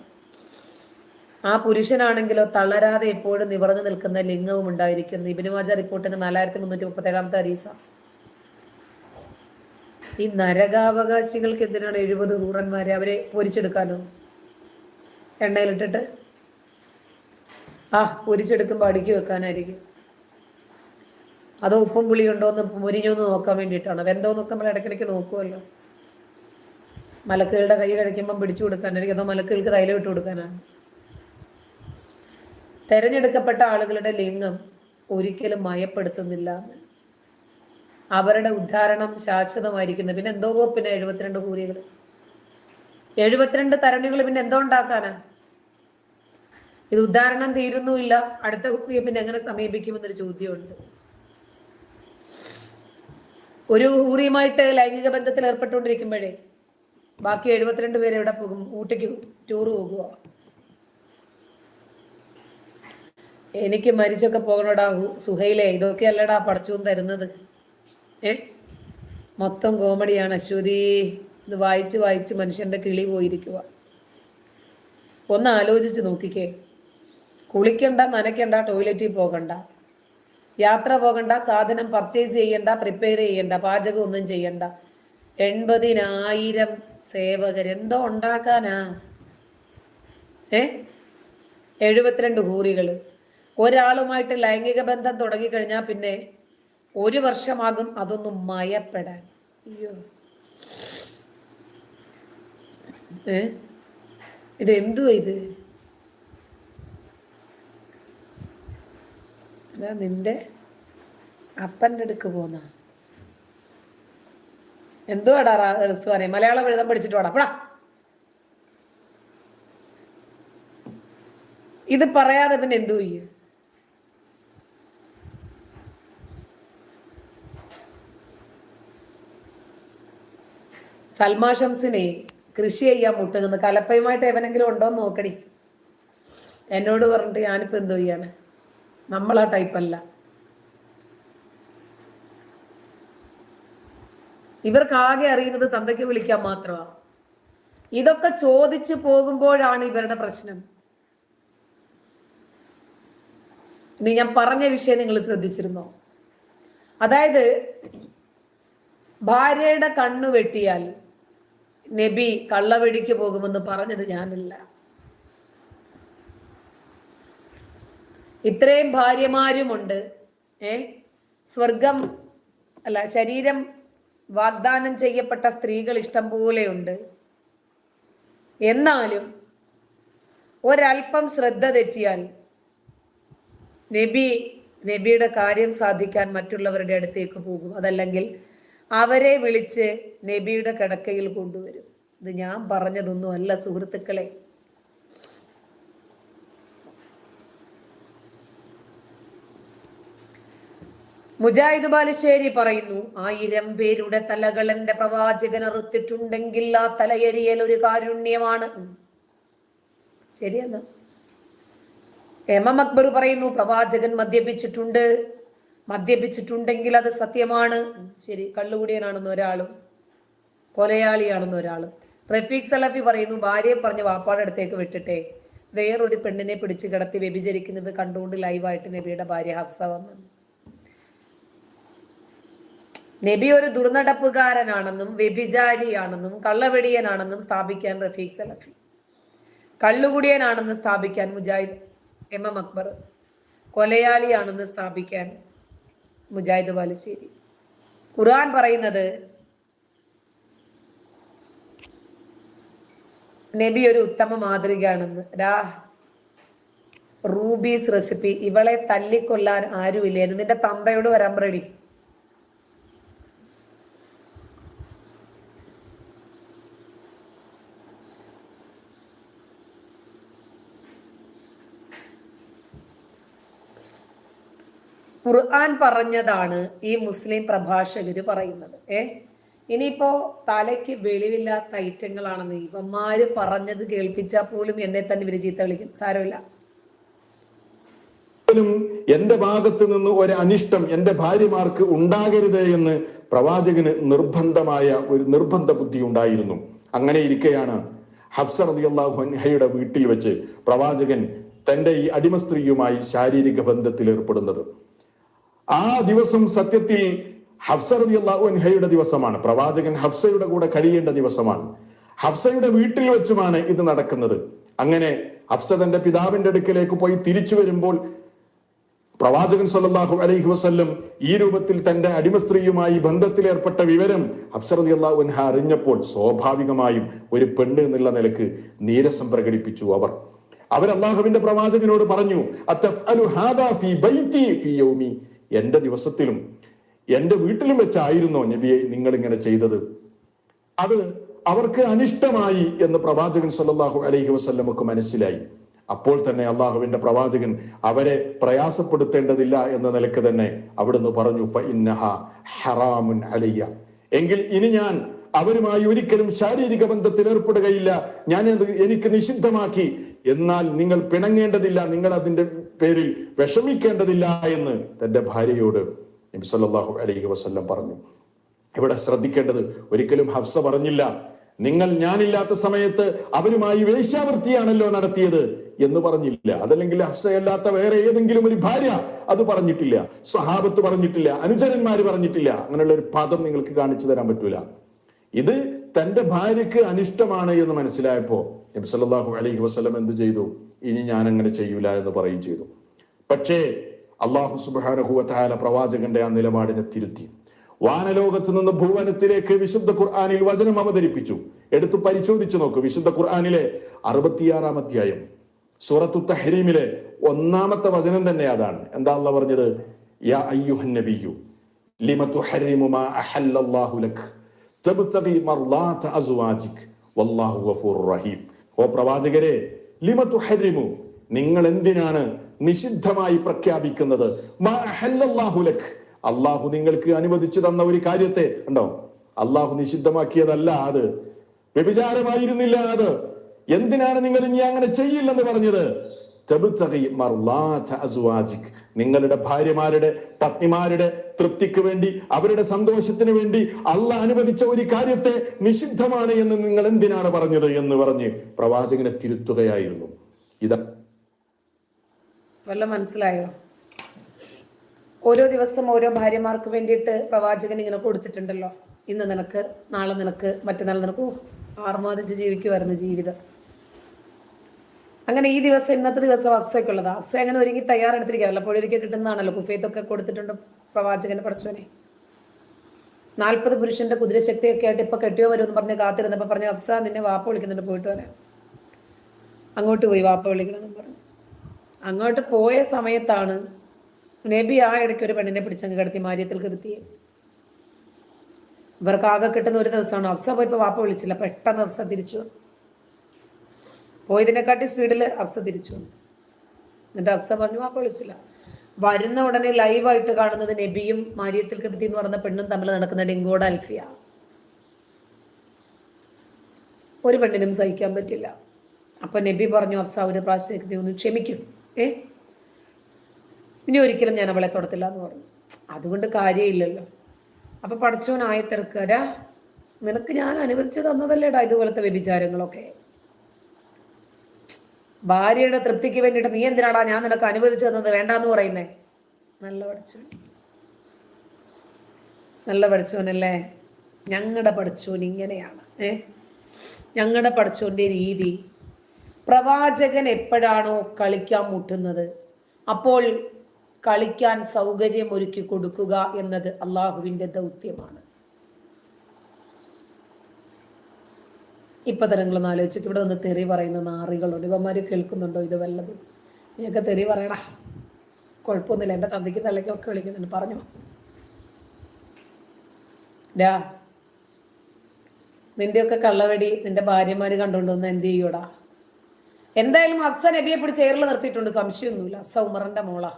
ആ പുരുഷനാണെങ്കിലോ തളരാതെ എപ്പോഴും നിവർന്നു നിൽക്കുന്ന ലിംഗവും ഉണ്ടായിരിക്കുന്നു. ഇബ്നു മാജ റിപ്പോർട്ട് ചെയ്യുന്ന 4337 ഹദീസ. ഈ നരകാവകാശികൾക്ക് എന്തിനാണ് 70 ഹൂറന്മാരെ? അവരെ പൊരിച്ചെടുക്കാനോ? എണ്ണയിലിട്ടിട്ട് പൊരിച്ചെടുക്കുമ്പോൾ അടുക്കി വെക്കാനായിരിക്കും. അതോ ഉപ്പും പുളിയുണ്ടോന്ന് മുരിഞ്ഞോന്ന് നോക്കാൻ വേണ്ടിയിട്ടാണ്. വെന്തോന്നൊക്കെ നമ്മൾ ഇടയ്ക്കിടയ്ക്ക് നോക്കുമല്ലോ. മലക്കുകളുടെ കൈ കഴിക്കുമ്പം പിടിച്ചു കൊടുക്കാനായിരിക്കും, അതോ മലക്കുകൾക്ക് തൈലം ഇട്ട് കൊടുക്കാനാണ്? തെരഞ്ഞെടുക്കപ്പെട്ട ആളുകളുടെ ലിംഗം ഒരിക്കലും മയപ്പെടുത്തുന്നില്ല. അവരുടെ ഉദ്ധാരണം ശാശ്വതമായിരിക്കുന്നു. പിന്നെ എന്തോ പിന്നെ 72 കൂലികൾ, 72 തരണികൾ പിന്നെ എന്തോ ഉണ്ടാക്കാനാ? ഇത് ഉദ്ധാരണം തീരുന്നുമില്ല. അടുത്ത ഹൂറിയെ പിന്നെ എങ്ങനെ സമീപിക്കുമെന്നൊരു ചോദ്യമുണ്ട്. ഒരു ഹൂറിയുമായിട്ട് ലൈംഗിക ബന്ധത്തിൽ ഏർപ്പെട്ടുകൊണ്ടിരിക്കുമ്പോഴേ ബാക്കി 72 പേര് എവിടെ പോകും? ഊട്ടിക്ക് ടൂറ് പോകുക. എനിക്ക് മരിച്ചൊക്കെ പോകണടാ സുഹൈലെ, ഇതൊക്കെ അല്ലടാ പടച്ചോൻ തരുന്നത്. മൊത്തം കോമഡിയാണ് അശ്വതി. ഇത് വായിച്ച് വായിച്ച് മനുഷ്യന്റെ കിളി പോയിരിക്കുക. ഒന്ന് ആലോചിച്ച് നോക്കിക്കേ. കുളിക്കണ്ട, നനയ്ക്കണ്ട, ടോയ്ലറ്റിൽ പോകണ്ട, യാത്ര പോകണ്ട, സാധനം പർച്ചേസ് ചെയ്യണ്ട, പ്രിപ്പയർ ചെയ്യണ്ട, പാചകം ഒന്നും ചെയ്യണ്ട. 80,000 സേവകർ എന്തോ ഉണ്ടാക്കാനാ? 72 ഹൂറികൾ. ഒരാളുമായിട്ട് ലൈംഗിക ബന്ധം തുടങ്ങിക്കഴിഞ്ഞാൽ പിന്നെ 1 വർഷമാകും അതൊന്നും മയപ്പെടാൻ. അയ്യോ, ഇത് എന്തുവാ ഇത്? നിന്റെ അപ്പൻ്റെ അടുക്ക് പോന്ന എന്തുവാടാ റിസ്വാനെ? മലയാളം എഴുതാൻ പഠിച്ചിട്ട് വേണം അപ്പടാ. ഇത് പറയാതെ പിന്നെ എന്തു ചെയ്യും? സൽമാ ഷംസിനെ കൃഷി ചെയ്യാൻ മുട്ടുന്നത് കലപ്പയുമായിട്ട് എവനെങ്കിലും ഉണ്ടോന്ന് നോക്കടി. എന്നോട് പറഞ്ഞിട്ട് ഞാനിപ്പോ എന്തോ ചെയ്യാണ്? നമ്മളാ ടൈപ്പല്ല. ഇവർക്ക് ആകെ അറിയുന്നത് തന്തയ്ക്ക് വിളിക്കാൻ മാത്രമാണ്. ഇതൊക്കെ ചോദിച്ചു പോകുമ്പോഴാണ് ഇവരുടെ പ്രശ്നം. ഇനി ഞാൻ പറഞ്ഞ വിഷയം നിങ്ങൾ ശ്രദ്ധിച്ചിരുന്നോ? അതായത് ഭാര്യയുടെ കണ്ണു വെട്ടിയാൽ നബി കള്ളവെടിക്ക് പോകുമെന്ന് പറഞ്ഞത് ഞാനല്ല. ഇത്രയും ഭാര്യമാരുമുണ്ട്. സ്വർഗം അല്ല, ശരീരം വാഗ്ദാനം ചെയ്യപ്പെട്ട സ്ത്രീകൾ ഇഷ്ടം പോലെയുണ്ട്. എന്നാലും ഒരൽപ്പം ശ്രദ്ധ തെറ്റിയാൽ നബിയുടെ കാര്യം സാധിക്കാൻ മറ്റുള്ളവരുടെ അടുത്തേക്ക് പോകും. അതല്ലെങ്കിൽ അവരെ വിളിച്ച് നബിയുടെ കിടക്കയിൽ കൊണ്ടുവരും. ഇത് ഞാൻ പറഞ്ഞതൊന്നും അല്ല സുഹൃത്തുക്കളെ. മുജാഹിദ് ബാലുശ്ശേരി പറയുന്നു, 1000 പേരുടെ തലകൾ എന്റെ പ്രവാചകൻ അറുത്തിട്ടുണ്ടെങ്കിൽ ആ തലയെരിയൽ ഒരു കാരുണ്യമാണ്. ശരിയെന്നാ? എം അക്ബർ പറയുന്നു പ്രവാചകൻ മദ്യപിച്ചിട്ടുണ്ടെങ്കിൽ അത് സത്യമാണ്. ശരി, കള്ളുകുടിയനാണെന്ന് ഒരാളും കൊലയാളിയാണെന്ന് ഒരാളും. റഫീഖ് സലഫി പറയുന്നു ഭാര്യയെ പറഞ്ഞ് വാപ്പാടെ അടുത്തേക്ക് വിട്ടിട്ടെ വേറൊരു പെണ്ണിനെ പിടിച്ച് കിടത്തി വ്യഭിചരിക്കുന്നത് കണ്ടുകൊണ്ട് ലൈവായിട്ട് നബിയുടെ ഭാര്യ ഹഫ്സ വന്നു. നബി ഒരു ദുർനടപ്പുകാരനാണെന്നും വ്യഭിചാരിയാണെന്നും കള്ളവെടിയനാണെന്നും സ്ഥാപിക്കാൻ റഫീഖ് സലഫി, കള്ളുകുടിയനാണെന്ന് സ്ഥാപിക്കാൻ മുജാഹിദ് എം അക്ബർ, കൊലയാളിയാണെന്ന് സ്ഥാപിക്കാൻ മുജാഹിദ് ബാലുശ്ശേരി. ഖുർആൻ പറയുന്നത് നബി ഒരു ഉത്തമ മാതൃകയാണെന്ന്. റൂബീസ് റെസിപ്പി, ഇവളെ തല്ലിക്കൊല്ലാൻ ആരുമില്ലേ, ഇത് നിന്റെ തന്തയോട് വരാൻ റെഡി. ഖുർആൻ പറഞ്ഞതാണ് ഈ മുസ്ലിം പ്രഭാഷകര് പറയുന്നത്. ഇനിയിപ്പോ തലയ്ക്ക് വെളിവില്ലാത്ത ഐറ്റങ്ങളാണെന്ന് ഇവന്മാര് പറഞ്ഞത് കേൾപ്പിച്ചാൽ പോലും എന്നെ തന്നെ ഇവര് ചീത്ത വിളിക്കും. സാരമില്ല. എന്റെ ഭാഗത്ത് നിന്ന് ഒരു അനിഷ്ടം എന്റെ ഭാര്യമാർക്ക് ഉണ്ടാകരുത് എന്ന് പ്രവാചകന് ഒരു നിർബന്ധ ബുദ്ധി ഉണ്ടായിരുന്നു. അങ്ങനെ ഇരിക്കെയാണ് ഹഫ്സ റളിയല്ലാഹു അൻഹയുടെ വീട്ടിൽ വെച്ച് പ്രവാചകൻ തന്റെ ഈ അടിമ സ്ത്രീയുമായി ശാരീരിക ബന്ധത്തിൽ ഏർപ്പെടുന്നത്. ആ ദിവസം സത്യത്തിൽ ഹഫ്സ റളിയല്ലാഹു അൻഹയുടെ ദിവസമാണ്. പ്രവാചകൻ ഹഫ്സയുടെ കൂടെ കഴിയേണ്ട ദിവസമാണ്. ഹഫ്സയുടെ വീട്ടിൽ വെച്ചുമാണ് ഇത് നടക്കുന്നത്. അങ്ങനെ ഹഫ്സ തന്റെ പിതാവിന്റെ അടുക്കലേക്ക് പോയി തിരിച്ചു വരുമ്പോൾ പ്രവാചകൻ സല്ലല്ലാഹു അലൈഹി വസല്ലം ഈ രൂപത്തിൽ തന്റെ അടിമ സ്ത്രീയുമായി ബന്ധത്തിലേർപ്പെട്ട വിവരം ഹഫ്സ റളിയല്ലാഹു അൻഹ അറിഞ്ഞപ്പോൾ സ്വാഭാവികമായും ഒരു പെണ്ണ് എന്നുള്ള നിലക്ക് നീരസം പ്രകടിപ്പിച്ചു. അവർ അല്ലാഹുവിന്റെ പ്രവാചകനോട് പറഞ്ഞു, അത്തഫ്അലു ഹാദാ ഫീ ബൈതി ഫീ യൗമി, എന്റെ ദിവസത്തിലും എന്റെ വീട്ടിലും വെച്ചായിരുന്നോ നബിയെ നിങ്ങൾ ഇങ്ങനെ ചെയ്തത്? അത് അവർക്ക് അനിഷ്ടമായി എന്ന് പ്രവാചകൻ സല്ലല്ലാഹു അലൈഹി വസല്ലമക്ക് മനസ്സിലായി. അപ്പോൾ തന്നെ അള്ളാഹുവിന്റെ പ്രവാചകൻ അവരെ പ്രയാസപ്പെടുത്തേണ്ടതില്ല എന്ന നിലക്ക് തന്നെ അവിടുന്ന് പറഞ്ഞു, ഫഇന്നഹാ ഹറാമുൻ അലയ്യ, എങ്കിൽ ഇനി ഞാൻ അവരുമായി ഒരിക്കലും ശാരീരിക ബന്ധത്തിൽ ഏർപ്പെടുകയില്ല, എനിക്ക് നിഷിദ്ധമാക്കി. എന്നാൽ നിങ്ങൾ പിണങ്ങേണ്ടതില്ല, നിങ്ങൾ അതിന്റെ പേരിൽ വിഷമിക്കേണ്ടതില്ല എന്ന് തന്റെ ഭാര്യയോട് നബി സല്ലല്ലാഹു അലൈഹി വസല്ലം പറഞ്ഞു. ഇവിടെ ശ്രദ്ധിക്കേണ്ടത്, ഒരിക്കലും ഹഫ്സ പറഞ്ഞില്ല നിങ്ങൾ ഞാനില്ലാത്ത സമയത്ത് അവരുമായി വേശ്യാവൃത്തിയാണല്ലോ നടത്തിയത് എന്ന് പറഞ്ഞില്ല. അതല്ലെങ്കിൽ ഹഫ്സയല്ലാത്ത വേറെ ഏതെങ്കിലും ഒരു ഭാര്യ അത് പറഞ്ഞിട്ടില്ല, സ്വഹാബത്ത് പറഞ്ഞിട്ടില്ല, അനുചരന്മാര് പറഞ്ഞിട്ടില്ല. അങ്ങനെയുള്ള ഒരു പദം നിങ്ങൾക്ക് കാണിച്ചു തരാൻ പറ്റൂല. ഇത് തന്റെ ഭാര്യക്ക് അനിഷ്ടമാണ് എന്ന് മനസ്സിലായപ്പോ നബി സല്ലല്ലാഹു അലൈഹി വസല്ലം എന്ത് ചെയ്തു? ഇനി ഞാൻ അങ്ങനെ ചെയ്യൂല എന്ന് പറയുകയും ചെയ്തു. പക്ഷേ അല്ലാഹു സുബ്ഹാനഹു വ തആല പ്രവാചകന്റെ ആ നിലപാടിനെ തിരുത്തി. വാനലോകത്ത് നിന്ന് ഭൂവനത്തിലേക്ക് വിശുദ്ധ ഖുർആനിൽ വചനം അവതരിപ്പിച്ചു. എടുത്തു പരിശോധിച്ചു നോക്ക്. വിശുദ്ധ ഖുർആനിലെ 66-ാം അധ്യായം സൂറത്തു തഹ്രീമിലെ 1-ാമത്തെ വചനം തന്നെ അതാണ്. എന്താ അല്ലാഹു പറഞ്ഞത്? യാ അയ്യുഹൻ നബിയ്യു ലിമ തുഹർരിമു മാ അഹല്ലല്ലാഹു ലക തബ്തഗി മർളാത അസ്വാജിക് വല്ലാഹു ഗഫൂറുർ റഹീം. ഓ പ്രവാചകരെ, ലിമ തുഹർരിമു, നിങ്ങൾ എന്തിനാണ് നിഷിദ്ധമായി പ്രഖ്യാപിക്കുന്നത്? മാ അഹല്ലല്ലാഹു ലക, അള്ളാഹു നിങ്ങൾക്ക് അനുവദിച്ചു തന്ന ഒരു കാര്യത്തെ ഉണ്ടോ? അള്ളാഹു നിഷിദ്ധമാക്കിയതല്ല അത്, വ്യഭിചാരമായിരുന്നില്ല അത്. എന്തിനാണ് നിങ്ങൾ ഇനി അങ്ങനെ ചെയ്യില്ലെന്ന് പറഞ്ഞത്? നിങ്ങളുടെ ഭാര്യമാരുടെ പത്നിമാരുടെ തൃപ്തിക്ക് വേണ്ടി, അവരുടെ സന്തോഷത്തിന് വേണ്ടി അള്ളാഹ് അനുവദിച്ച ഒരു കാര്യത്തെ നിഷിദ്ധമാണ് എന്ന് നിങ്ങൾ എന്തിനാണ് പറഞ്ഞത് എന്ന് പറഞ്ഞ് പ്രവാചകനെ തിരുത്തുകയായിരുന്നു. ഇതാ വല്ല മനസ്സിലായോ? ഓരോ ദിവസം ഓരോ ഭാര്യമാർക്ക് വേണ്ടിയിട്ട് പ്രവാചകൻ ഇങ്ങനെ കൊടുത്തിട്ടുണ്ടല്ലോ. ഇന്ന് നിനക്ക്, നാളെ നിനക്ക്, മറ്റന്നാൾ നിനക്ക്. ആർമാദിച്ച് ജീവിക്കുമായിരുന്നു ജീവിതം. അങ്ങനെ ഈ ദിവസം, ഇന്നത്തെ ദിവസം ഹഫ്സയ്ക്കുള്ളതാ. ഹഫ്സ അങ്ങനെ ഒരുങ്ങി തയ്യാറെടുത്തിരിക്കുക. വല്ലപ്പോഴും ഒരിക്കൽ കിട്ടുന്നതാണല്ലോ. കുഫയത്തൊക്കെ കൊടുത്തിട്ടുണ്ട് പ്രവാചകന്. പഠിച്ചവനെ 40 പുരുഷന്റെ കുതിരശക്തിയൊക്കെ ആയിട്ട് ഇപ്പൊ കെട്ടിയോ വരുമെന്ന് പറഞ്ഞ് കാത്തിരുന്നപ്പോ പറഞ്ഞു, ഹഫ്സ നിന്നെ വാപ്പ വിളിക്കുന്നുണ്ട്, പോയിട്ട് വരാം. അങ്ങോട്ട് പോയി വാപ്പ വിളിക്കണമെന്ന് പറഞ്ഞു. അങ്ങോട്ട് പോയ സമയത്താണ് നബി ആ ഇടയ്ക്ക് ഒരു പെണ്ണിനെ പിടിച്ചങ്ങ് കിടത്തി മാര്യത്തിൽ കിടത്തിയെ. ഇവർക്ക് ആകെ കിട്ടുന്ന ഒരു ദിവസമാണ്. ഹഫ്സ പോയപ്പോൾ വാപ്പ വിളിച്ചില്ല. പെട്ടെന്ന് ഹഫ്സ തിരിച്ചു. പോയതിനെക്കാട്ടി സ്പീഡിൽ ഹഫ്സ തിരിച്ചു. എന്നിട്ട് ഹഫ്സ പറഞ്ഞു വാപ്പ വിളിച്ചില്ല. വരുന്ന ഉടനെ ലൈവായിട്ട് കാണുന്നത് നബിയും മാര്യത്തിൽ കിടത്തി എന്ന് പറയുന്ന പെണ്ണും തമ്മിൽ നടക്കുന്ന ഡിങ്കോട അൽഫിയ. ഒരു പെണ്ണിനും സഹിക്കാൻ പറ്റില്ല. അപ്പൊ നബി പറഞ്ഞു, ഹഫ്സ ഒരു പ്രാവശ്യം ഒന്ന് ക്ഷമിക്കും. ഇനി ഒരിക്കലും ഞാൻ അവളെ തൊടത്തില്ല എന്ന് പറഞ്ഞു. അതുകൊണ്ട് കാര്യമില്ലല്ലോ. അപ്പൊ പഠിച്ചോൻ ആയത്തിറക്കടാ, നിനക്ക് ഞാൻ അനുവദിച്ചു തന്നതല്ലേടാ ഇതുപോലത്തെ വ്യഭിചാരങ്ങളൊക്കെ. ഭാര്യയുടെ തൃപ്തിക്ക് വേണ്ടിയിട്ട് നീ എന്തിനാടാ ഞാൻ നിനക്ക് അനുവദിച്ചു തന്നത് വേണ്ടാന്ന് പറയുന്നേ. നല്ല പഠിച്ചോൻ, നല്ല പഠിച്ചോനല്ലേ. ഞങ്ങളുടെ പഠിച്ചോൻ ഇങ്ങനെയാണ്. ഞങ്ങളുടെ പഠിച്ചോന്റെ രീതി, പ്രവാചകൻ എപ്പോഴാണോ കളിക്കാൻ മുട്ടുന്നത് അപ്പോൾ കളിക്കാൻ സൗകര്യം ഒരുക്കി കൊടുക്കുക എന്നത് അള്ളാഹുവിന്റെ ദൗത്യമാണ്. ഇപ്പൊ തരങ്ങളൊന്ന് ആലോചിച്ചു, ഇവിടെ ഒന്ന് തെറി പറയുന്ന നാറികളുണ്ട്. ഇവന്മാര് കേൾക്കുന്നുണ്ടോ ഇത് വല്ലതും? നീയൊക്കെ തെറി പറയടാ, കുഴപ്പമൊന്നുമില്ല. എൻ്റെ തന്തയ്ക്ക് തള്ളയ്ക്കൊക്കെ വിളിക്കുന്നുണ്ട്, പറഞ്ഞു. നിന്റെയൊക്കെ കള്ളവടി നിന്റെ ഭാര്യമാര് കണ്ടുകൊണ്ടുവന്ന് എന്ത് ചെയ്യൂടാ? എന്തായാലും ഹഫ്സ നബിയെ പിടിച്ച് എയറിൽ നിർത്തിയിട്ടുണ്ട്, സംശയമൊന്നുമില്ല. ഹഫ്സ ഉമറിന്റെ മോളാ.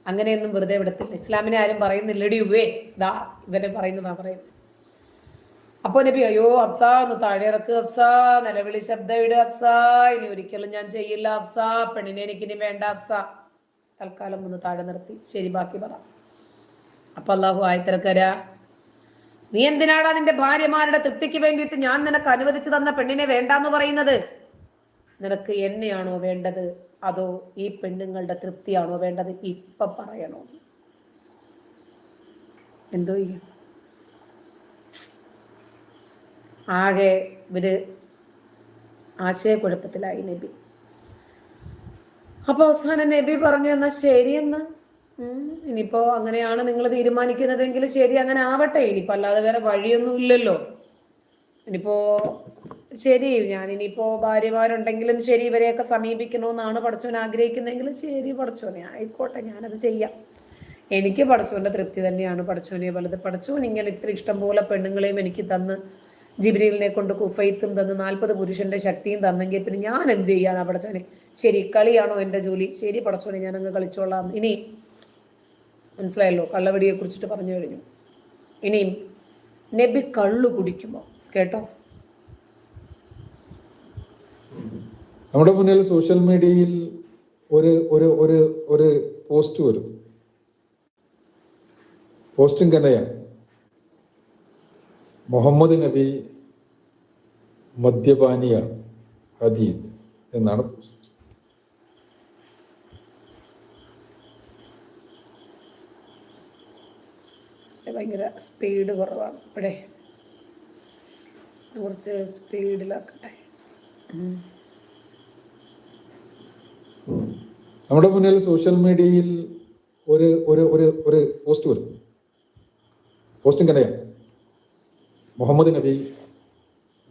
അങ്ങനെയൊന്നും വെറുതെ വിടത്തില്ല. ഇസ്ലാമിനെ ആരും പറയുന്നില്ലടി ഉവേ, ദാ ഇവരെ പറയുന്നതാ പറയുന്നത്. അപ്പോ നബി അയ്യോ ഹഫ്സ ഒന്ന് താഴെ ഇറക്ക് ഹഫ്സ, നിലവിളി ശബ്ദം ഇട് ഹഫ്സ, ഇനി ഒരിക്കലും ഞാൻ ചെയ്യില്ല ഹഫ്സ, പെണ്ണിനെ എനിക്കിനി വേണ്ട ഹഫ്സ. തൽക്കാലം ഒന്ന് താഴെ നിർത്തി, ശരി ബാക്കി പറ. അപ്പൊ അള്ളാഹു ആയത്തിറക്കരാ, നീ എന്തിനാടാ നിന്റെ ഭാര്യമാരുടെ തൃപ്തിക്ക് വേണ്ടിയിട്ട് ഞാൻ നിനക്ക് അനുവദിച്ചു തന്ന പെണ്ണിനെ വേണ്ടാന്ന് പറയുന്നത്? നിനക്ക് എന്നെയാണോ വേണ്ടത് അതോ ഈ പെണ്ണുങ്ങളുടെ തൃപ്തിയാണോ വേണ്ടത്? ഇപ്പൊ പറയണോ? എന്തോ ചെയ്യും? ആകെ ഇവര് ആശയക്കുഴപ്പത്തിലായി നബി. അപ്പൊ അവസാനം നബി പറഞ്ഞു, എന്നാ ശരിയെന്ന്, ഇനിയിപ്പോ അങ്ങനെയാണ് നിങ്ങൾ തീരുമാനിക്കുന്നതെങ്കിൽ ശരി, അങ്ങനെ ആവട്ടെ. ഇനിയിപ്പോ അല്ലാതെ വേറെ വഴിയൊന്നും ഇല്ലല്ലോ. ഇനിയിപ്പോ ശരി, ഞാൻ ഇനിയിപ്പോ ഭാര്യമാരുണ്ടെങ്കിലും ശരി ഇവരെയൊക്കെ സമീപിക്കണമെന്നാണ് പഠിച്ചവൻ ആഗ്രഹിക്കുന്നതെങ്കിൽ ശരി പഠിച്ചോനെ ആയിക്കോട്ടെ, ഞാനത് ചെയ്യാം. എനിക്ക് പഠിച്ചവന്റെ തൃപ്തി തന്നെയാണ് പഠിച്ചോനെ വലുത്. പഠിച്ചോൻ ഇങ്ങനെ ഇത്ര ഇഷ്ടം പോലെ പെണ്ണുങ്ങളെയും എനിക്ക് തന്ന്, ജിബ്രീലിനെ കൊണ്ട് കുഫൈത്തും തന്ന് 40 പുരുഷന്റെ ശക്തിയും തന്നെങ്കിൽ പിന്നെ ഞാൻ എന്ത് ചെയ്യാനാ പഠിച്ചോനെ? ശരി, കളിയാണോ എൻ്റെ ജോലി? ശരി പഠിച്ചോനെ, ഞാൻ അങ്ങ് കളിച്ചോളാം. ഇനി മനസ്സിലായല്ലോ, കള്ളവടിയെ കുറിച്ചിട്ട് പറഞ്ഞു കഴിഞ്ഞു. ഇനിയും നബി കള്ളു കുടിക്കുമോ? കേട്ടോ, നമ്മുടെ മുന്നിൽ സോഷ്യൽ മീഡിയയിൽ ഒരു ഒരു ഒരു ഒരു പോസ്റ്റ് വരും. പോസ്റ്റ് ഇങ്ങനെയാണ്: മുഹമ്മദ് നബി മദ്യപാനിയാണ്, ഹദീസ് എന്നാണ് പോസ്റ്റ്. ഭയങ്കര സ്പീഡ് കുറവാണ് ഇവിടെ, കുറച്ച് സ്പീഡിലാക്കട്ടെ. നമ്മുടെ മുന്നിൽ സോഷ്യൽ മീഡിയയിൽ ഒരു ഒരു ഒരു ഒരു പോസ്റ്റ് വരും. പോസ്റ്റ് ഇങ്ങനെയാണ്: മുഹമ്മദ് നബി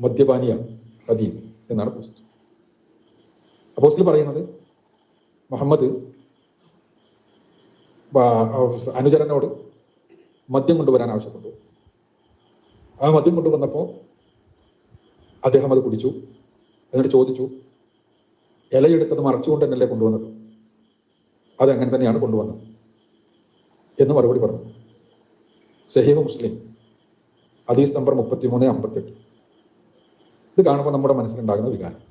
മദ്യപാനിയാണ്, ഹദീസ് എന്നാണ് പോസ്റ്റ്. ആ പോസ്റ്റിൽ പറയുന്നത് മുഹമ്മദ് അനുചരനോട് മദ്യം കൊണ്ടുവരാൻ ആവശ്യപ്പെട്ടു. ആ മദ്യം കൊണ്ടുവന്നപ്പോൾ അദ്ദേഹം അത് കുടിച്ചു. എന്നിട്ട് ചോദിച്ചു, ഇലയെടുത്തത് മറച്ചുകൊണ്ട് തന്നെയല്ലേ കൊണ്ടുവന്നത്? അത് അങ്ങനെ തന്നെയാണ് കൊണ്ടുവന്നത് എന്ന് മറുപടി പറഞ്ഞു. സഹീഹ് മുസ്ലിം ഹദീസ് നമ്പർ 3358. ഇത് കാണുമ്പോൾ നമ്മുടെ മനസ്സിലുണ്ടാകുന്ന വികാരം,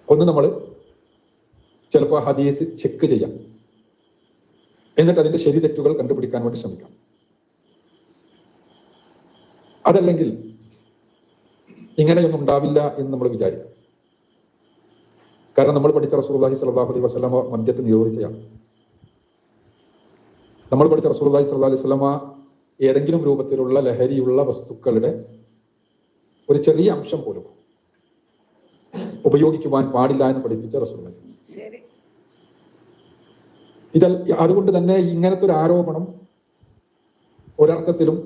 ഒന്ന് നമ്മൾ ചിലപ്പോൾ ഹദീസ് ചെക്ക് ചെയ്യാം, എന്നിട്ട് അതിന്റെ ശരി തെറ്റുകൾ കണ്ടുപിടിക്കാൻ വേണ്ടി ശ്രമിക്കാം. അതല്ലെങ്കിൽ ഇങ്ങനെയൊന്നും ഉണ്ടാവില്ല എന്ന് നമ്മൾ വിചാരിക്കാം. കാരണം നമ്മൾ പഠിച്ച റസൂലുള്ളാഹി സ്വല്ലല്ലാഹു അലൈഹി വസല്ലമ മദ്യത്തെ നിരോധിച്ചതാണ്. നമ്മൾ പഠിച്ച റസൂലുള്ളാഹി സ്വല്ലല്ലാഹു അലൈഹി വസല്ലമ ഏതെങ്കിലും രൂപത്തിലുള്ള ലഹരിയുള്ള വസ്തുക്കളുടെ ഒരു ചെറിയ അംശം പോലും ഉപയോഗിക്കുവാൻ പാടില്ല എന്ന് പഠിപ്പിച്ച റസൂലുള്ളാഹി. അതുകൊണ്ട് തന്നെ ഇങ്ങനത്തെ ഒരു ആരോപണം ഒരർത്ഥത്തിലും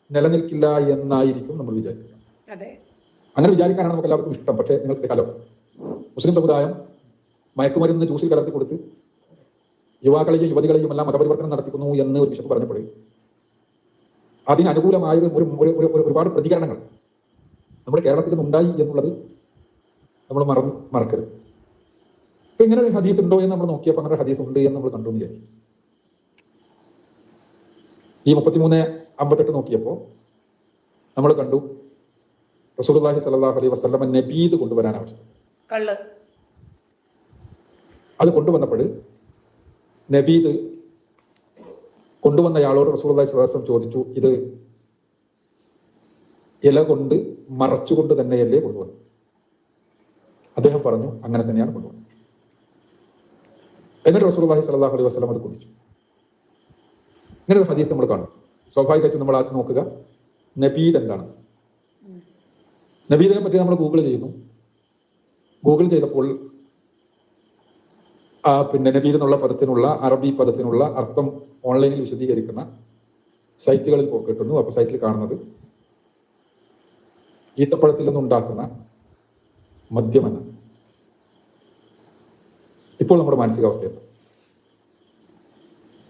നിലനിൽക്കില്ല എന്നായിരിക്കും നമ്മൾ വിചാരിക്കുക. അങ്ങനെ വിചാരിക്കാനാണ് നമുക്ക് എല്ലാവർക്കും ഇഷ്ടം. പക്ഷേ നിങ്ങൾക്ക് ഹലോ, മുസ്ലിം സമുദായം മയക്കുമരുന്ന് ജ്യൂസിൽ കലർത്തി കൊടുത്ത് യുവാക്കളെയും യുവതികളെയും എല്ലാം മതപരിവർത്തനം നടത്തിക്കുന്നു എന്ന് ഒരു ബിഷപ്പ് പറഞ്ഞപ്പോൾ അതിനനുകൂലമായ ഒരുപാട് പ്രതികരണങ്ങൾ നമ്മുടെ കേരളത്തിൽ നിന്നുണ്ടായി എന്നുള്ളത് നമ്മൾ മറക്കരുത്. ഇപ്പൊ ഇങ്ങനെ ഒരു ഹദീസ് ഉണ്ടോ എന്ന് നമ്മൾ നോക്കിയപ്പോൾ അങ്ങനെ ഹദീസ് ഉണ്ട് എന്ന് നമ്മൾ കണ്ടു വിചാരിക്കും. ഈ 33:58 നോക്കിയപ്പോൾ നമ്മൾ കണ്ടു റസൂലുള്ളാഹി സ്വല്ലല്ലാഹു അലൈഹി വസല്ലം നബീദ് കൊണ്ടുവരാൻ ആവശ്യം. അത് കൊണ്ടുവന്നപ്പോൾ നബി ഇത് കൊണ്ടുവന്നയാളോട് റസൂലുള്ളാഹി സ്വല്ലല്ലാഹു അലൈഹി വസല്ലം ചോദിച്ചു, ഇത് ഇല കൊണ്ട് മറച്ചുകൊണ്ട് തന്നെയല്ലേ കൊണ്ടുവന്നു? അദ്ദേഹം പറഞ്ഞു, അങ്ങനെ തന്നെയാണ് കൊണ്ടുവന്നത്. എന്നിട്ട് റസൂലുള്ളാഹി സ്വല്ലല്ലാഹു അലൈഹി വസല്ലം അത് കുടിച്ചു. ഇങ്ങനെ ഒരു ഹദീസ് നമ്മൾ കാണും. സ്വാഭാവികമായിട്ടും നമ്മൾ ആദ്യം നോക്കുക നബീദ് എന്താണ്. നബീദിനെ പറ്റി നമ്മൾ ഗൂഗിൾ ചെയ്യുന്നു. ഗൂഗിൾ ചെയ്തപ്പോൾ പിന്നെ നബീദ് എന്നുള്ള പദത്തിനുള്ള അറബി പദത്തിനുള്ള അർത്ഥം ഓൺലൈനിൽ വിശദീകരിക്കുന്ന സൈറ്റുകളിൽ കിട്ടുന്നു. അപ്പോൾ സൈറ്റിൽ കാണുന്നത് ഈത്തപ്പഴത്തിൽ നിന്നുണ്ടാക്കുന്ന മദ്യമെന്ന്. ഇപ്പോൾ നമ്മുടെ മാനസികാവസ്ഥയാണ്.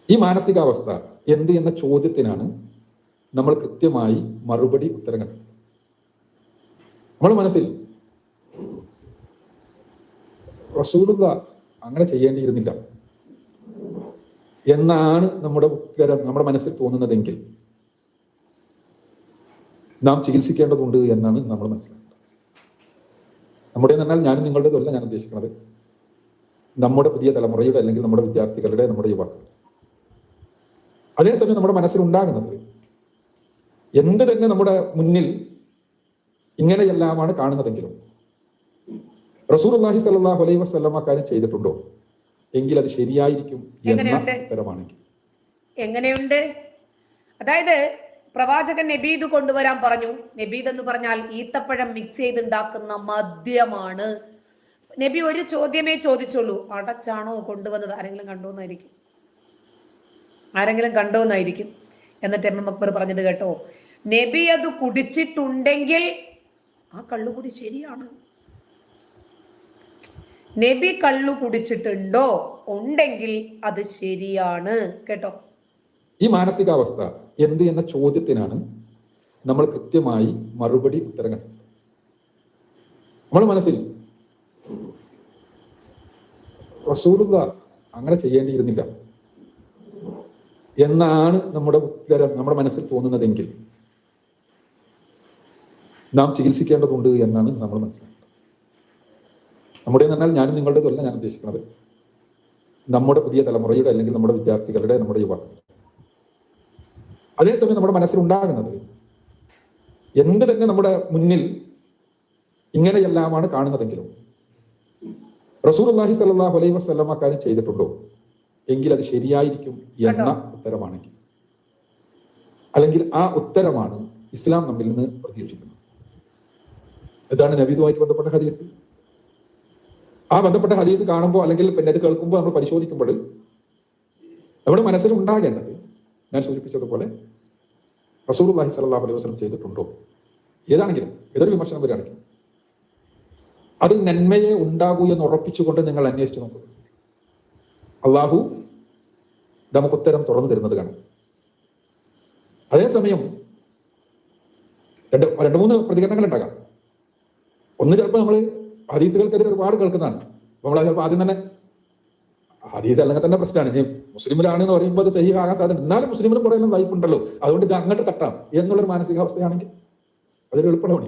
ഈ മാനസികാവസ്ഥ എന്ത് എന്ന ചോദ്യത്തിനാണ് നമ്മൾ കൃത്യമായി മറുപടി ഉത്തരം കണ്ടത്. നമ്മുടെ മനസ്സിൽ റസൂലുള്ളാഹി അങ്ങനെ ചെയ്യേണ്ടിയിരുന്നില്ല എന്നാണ് നമ്മുടെ ഉത്തരം നമ്മുടെ മനസ്സിൽ തോന്നുന്നതെങ്കിൽ നാം ചികിത്സിക്കേണ്ടതുണ്ട് എന്നാണ് നമ്മൾ മനസ്സിലാക്കുന്നത്. നമ്മുടെ എന്നാൽ ഞാനും നിങ്ങളുടേതല്ല ഞാൻ ഉദ്ദേശിക്കുന്നത്, നമ്മുടെ പുതിയ തലമുറയുടെ അല്ലെങ്കിൽ നമ്മുടെ വിദ്യാർത്ഥികളുടെ, നമ്മുടെ യുവാക്കളുടെ. അതേസമയം നമ്മുടെ മനസ്സിലുണ്ടാകുന്നത് എന്ത് തന്നെ നമ്മുടെ മുന്നിൽ ഇങ്ങനെയെല്ലാമാണ് കാണുന്നതെങ്കിലും റസൂലുള്ളാഹി സ്വല്ലല്ലാഹു അലൈഹി വസല്ലം കാര്യം ചെയ്തിട്ടുണ്ടോ എങ്കിൽ അത് ശരിയായിരിക്കും എന്ന ഉത്തരമാണെങ്കിൽ. എങ്ങനെയുണ്ട്? അതായത് പ്രവാചകൻ നബീദ് കൊണ്ടുവരാൻ പറഞ്ഞു. നബീദ് എന്ന് പറഞ്ഞാൽ ഈത്തപ്പഴം മിക്സ് ചെയ്തുണ്ടാക്കുന്ന മദ്യമാണ്. നബി ഒരു ചോദ്യമേ ചോദിച്ചുള്ളൂ, അടച്ചാണോ കൊണ്ടുവന്നത്? ആരെങ്കിലും കണ്ടോന്നായിരിക്കും. എന്നിട്ട് എം എം അക്ബർ പറഞ്ഞത് കേട്ടോ, നബി അത് കുടിച്ചിട്ടുണ്ടെങ്കിൽ ആ കള്ളുകുടി ശരിയാണ്. നബി കള്ളു കുടിച്ചിട്ടുണ്ടോ? ഉണ്ടെങ്കിൽ അത് ശരിയാണ് കേട്ടോ. ഈ മാനസികാവസ്ഥ എന്ത് എന്ന ചോദ്യത്തിനാണ് നമ്മൾ കൃത്യമായി മറുപടി ഉത്തരം കണ്ടത്. നമ്മുടെ മനസ്സിൽ റസൂലുള്ളാഹി അങ്ങനെ ചെയ്യേണ്ടിയിരുന്നില്ല എന്നാണ് നമ്മുടെ ഉത്തരം നമ്മുടെ മനസ്സിൽ തോന്നുന്നതെങ്കിൽ നാം ചികിത്സിക്കേണ്ടതുണ്ട് എന്നാണ് നമ്മൾ മനസ്സിലാക്കുന്നത്. നമ്മുടെ എന്നാൽ ഞാനും നിങ്ങളുടേതല്ല ഞാൻ ഉദ്ദേശിക്കുന്നത്, നമ്മുടെ പുതിയ തലമുറയുടെ അല്ലെങ്കിൽ നമ്മുടെ വിദ്യാർത്ഥികളുടെ, നമ്മുടെ യുവാക്കളുടെ. അതേസമയം നമ്മുടെ മനസ്സിലുണ്ടാകുന്നത് എന്ത് തന്നെ നമ്മുടെ മുന്നിൽ ഇങ്ങനെയെല്ലാമാണ് കാണുന്നതെങ്കിലും റസൂലുള്ളാഹി സ്വല്ലല്ലാഹു അലൈഹി വസല്ലം കാര്യം ചെയ്തിട്ടുണ്ടോ എങ്കിൽ അത് ശരിയായിരിക്കും എന്ന ഉത്തരമാണെങ്കിൽ, അല്ലെങ്കിൽ ആ ഉത്തരമാണ് ഇസ്ലാം നമ്മിൽ നിന്ന് പ്രതീക്ഷിക്കുന്നത്. ഇതാണ് നബീദുമായിട്ട് ബന്ധപ്പെട്ട ഹദീസ്. ആ ബന്ധപ്പെട്ട ഹദീസ് കാണുമ്പോൾ അല്ലെങ്കിൽ പിന്നെ അത് കേൾക്കുമ്പോൾ നമ്മൾ പരിശോധിക്കുമ്പോൾ നമ്മുടെ മനസ്സിൽ ഉണ്ടാകേണ്ടത് ഞാൻ സൂചിപ്പിച്ചതുപോലെ റസൂലുള്ളാഹി സ്വല്ലല്ലാഹു അലൈഹി വസല്ലം ചെയ്തിട്ടുണ്ടോ, ഏതാണെങ്കിലും ഏതൊരു വിമർശനം വരികയാണെങ്കിലും അതിൽ നന്മയെ ഉണ്ടാകൂ എന്ന് ഉറപ്പിച്ചുകൊണ്ട് നിങ്ങൾ അന്വേഷിച്ചു നോക്കുക. അള്ളാഹു നമുക്ക് ഉത്തരം തുറന്നു തരുന്നത് കാണാം. അതേസമയം രണ്ട് മൂന്ന് പ്രതികരണങ്ങൾ ഉണ്ടാകാം. ഒന്ന്, ചിലപ്പോൾ നമ്മൾ ഹദീസുകൾക്കെതിരെ ഒരുപാട് കേൾക്കുന്നതാണ്. നമ്മൾ ചിലപ്പോൾ ആദ്യം തന്നെ ഹദീസ് അല്ലെങ്കിൽ തന്നെ പ്രശ്നമാണ്. ഇനി മുസ്ലിമിലാണെന്ന് പറയുമ്പോൾ അത് സഹീഹ് ആകാൻ സാധ്യത, എന്നാലും മുസ്ലിമിന് കുറേ എല്ലാം ലൈഫ് ഉണ്ടല്ലോ, അതുകൊണ്ട് ഇത് അങ്ങോട്ട് തട്ടാം എന്നുള്ളൊരു മാനസികാവസ്ഥയാണെങ്കിൽ അതൊരു എളുപ്പമാണ്.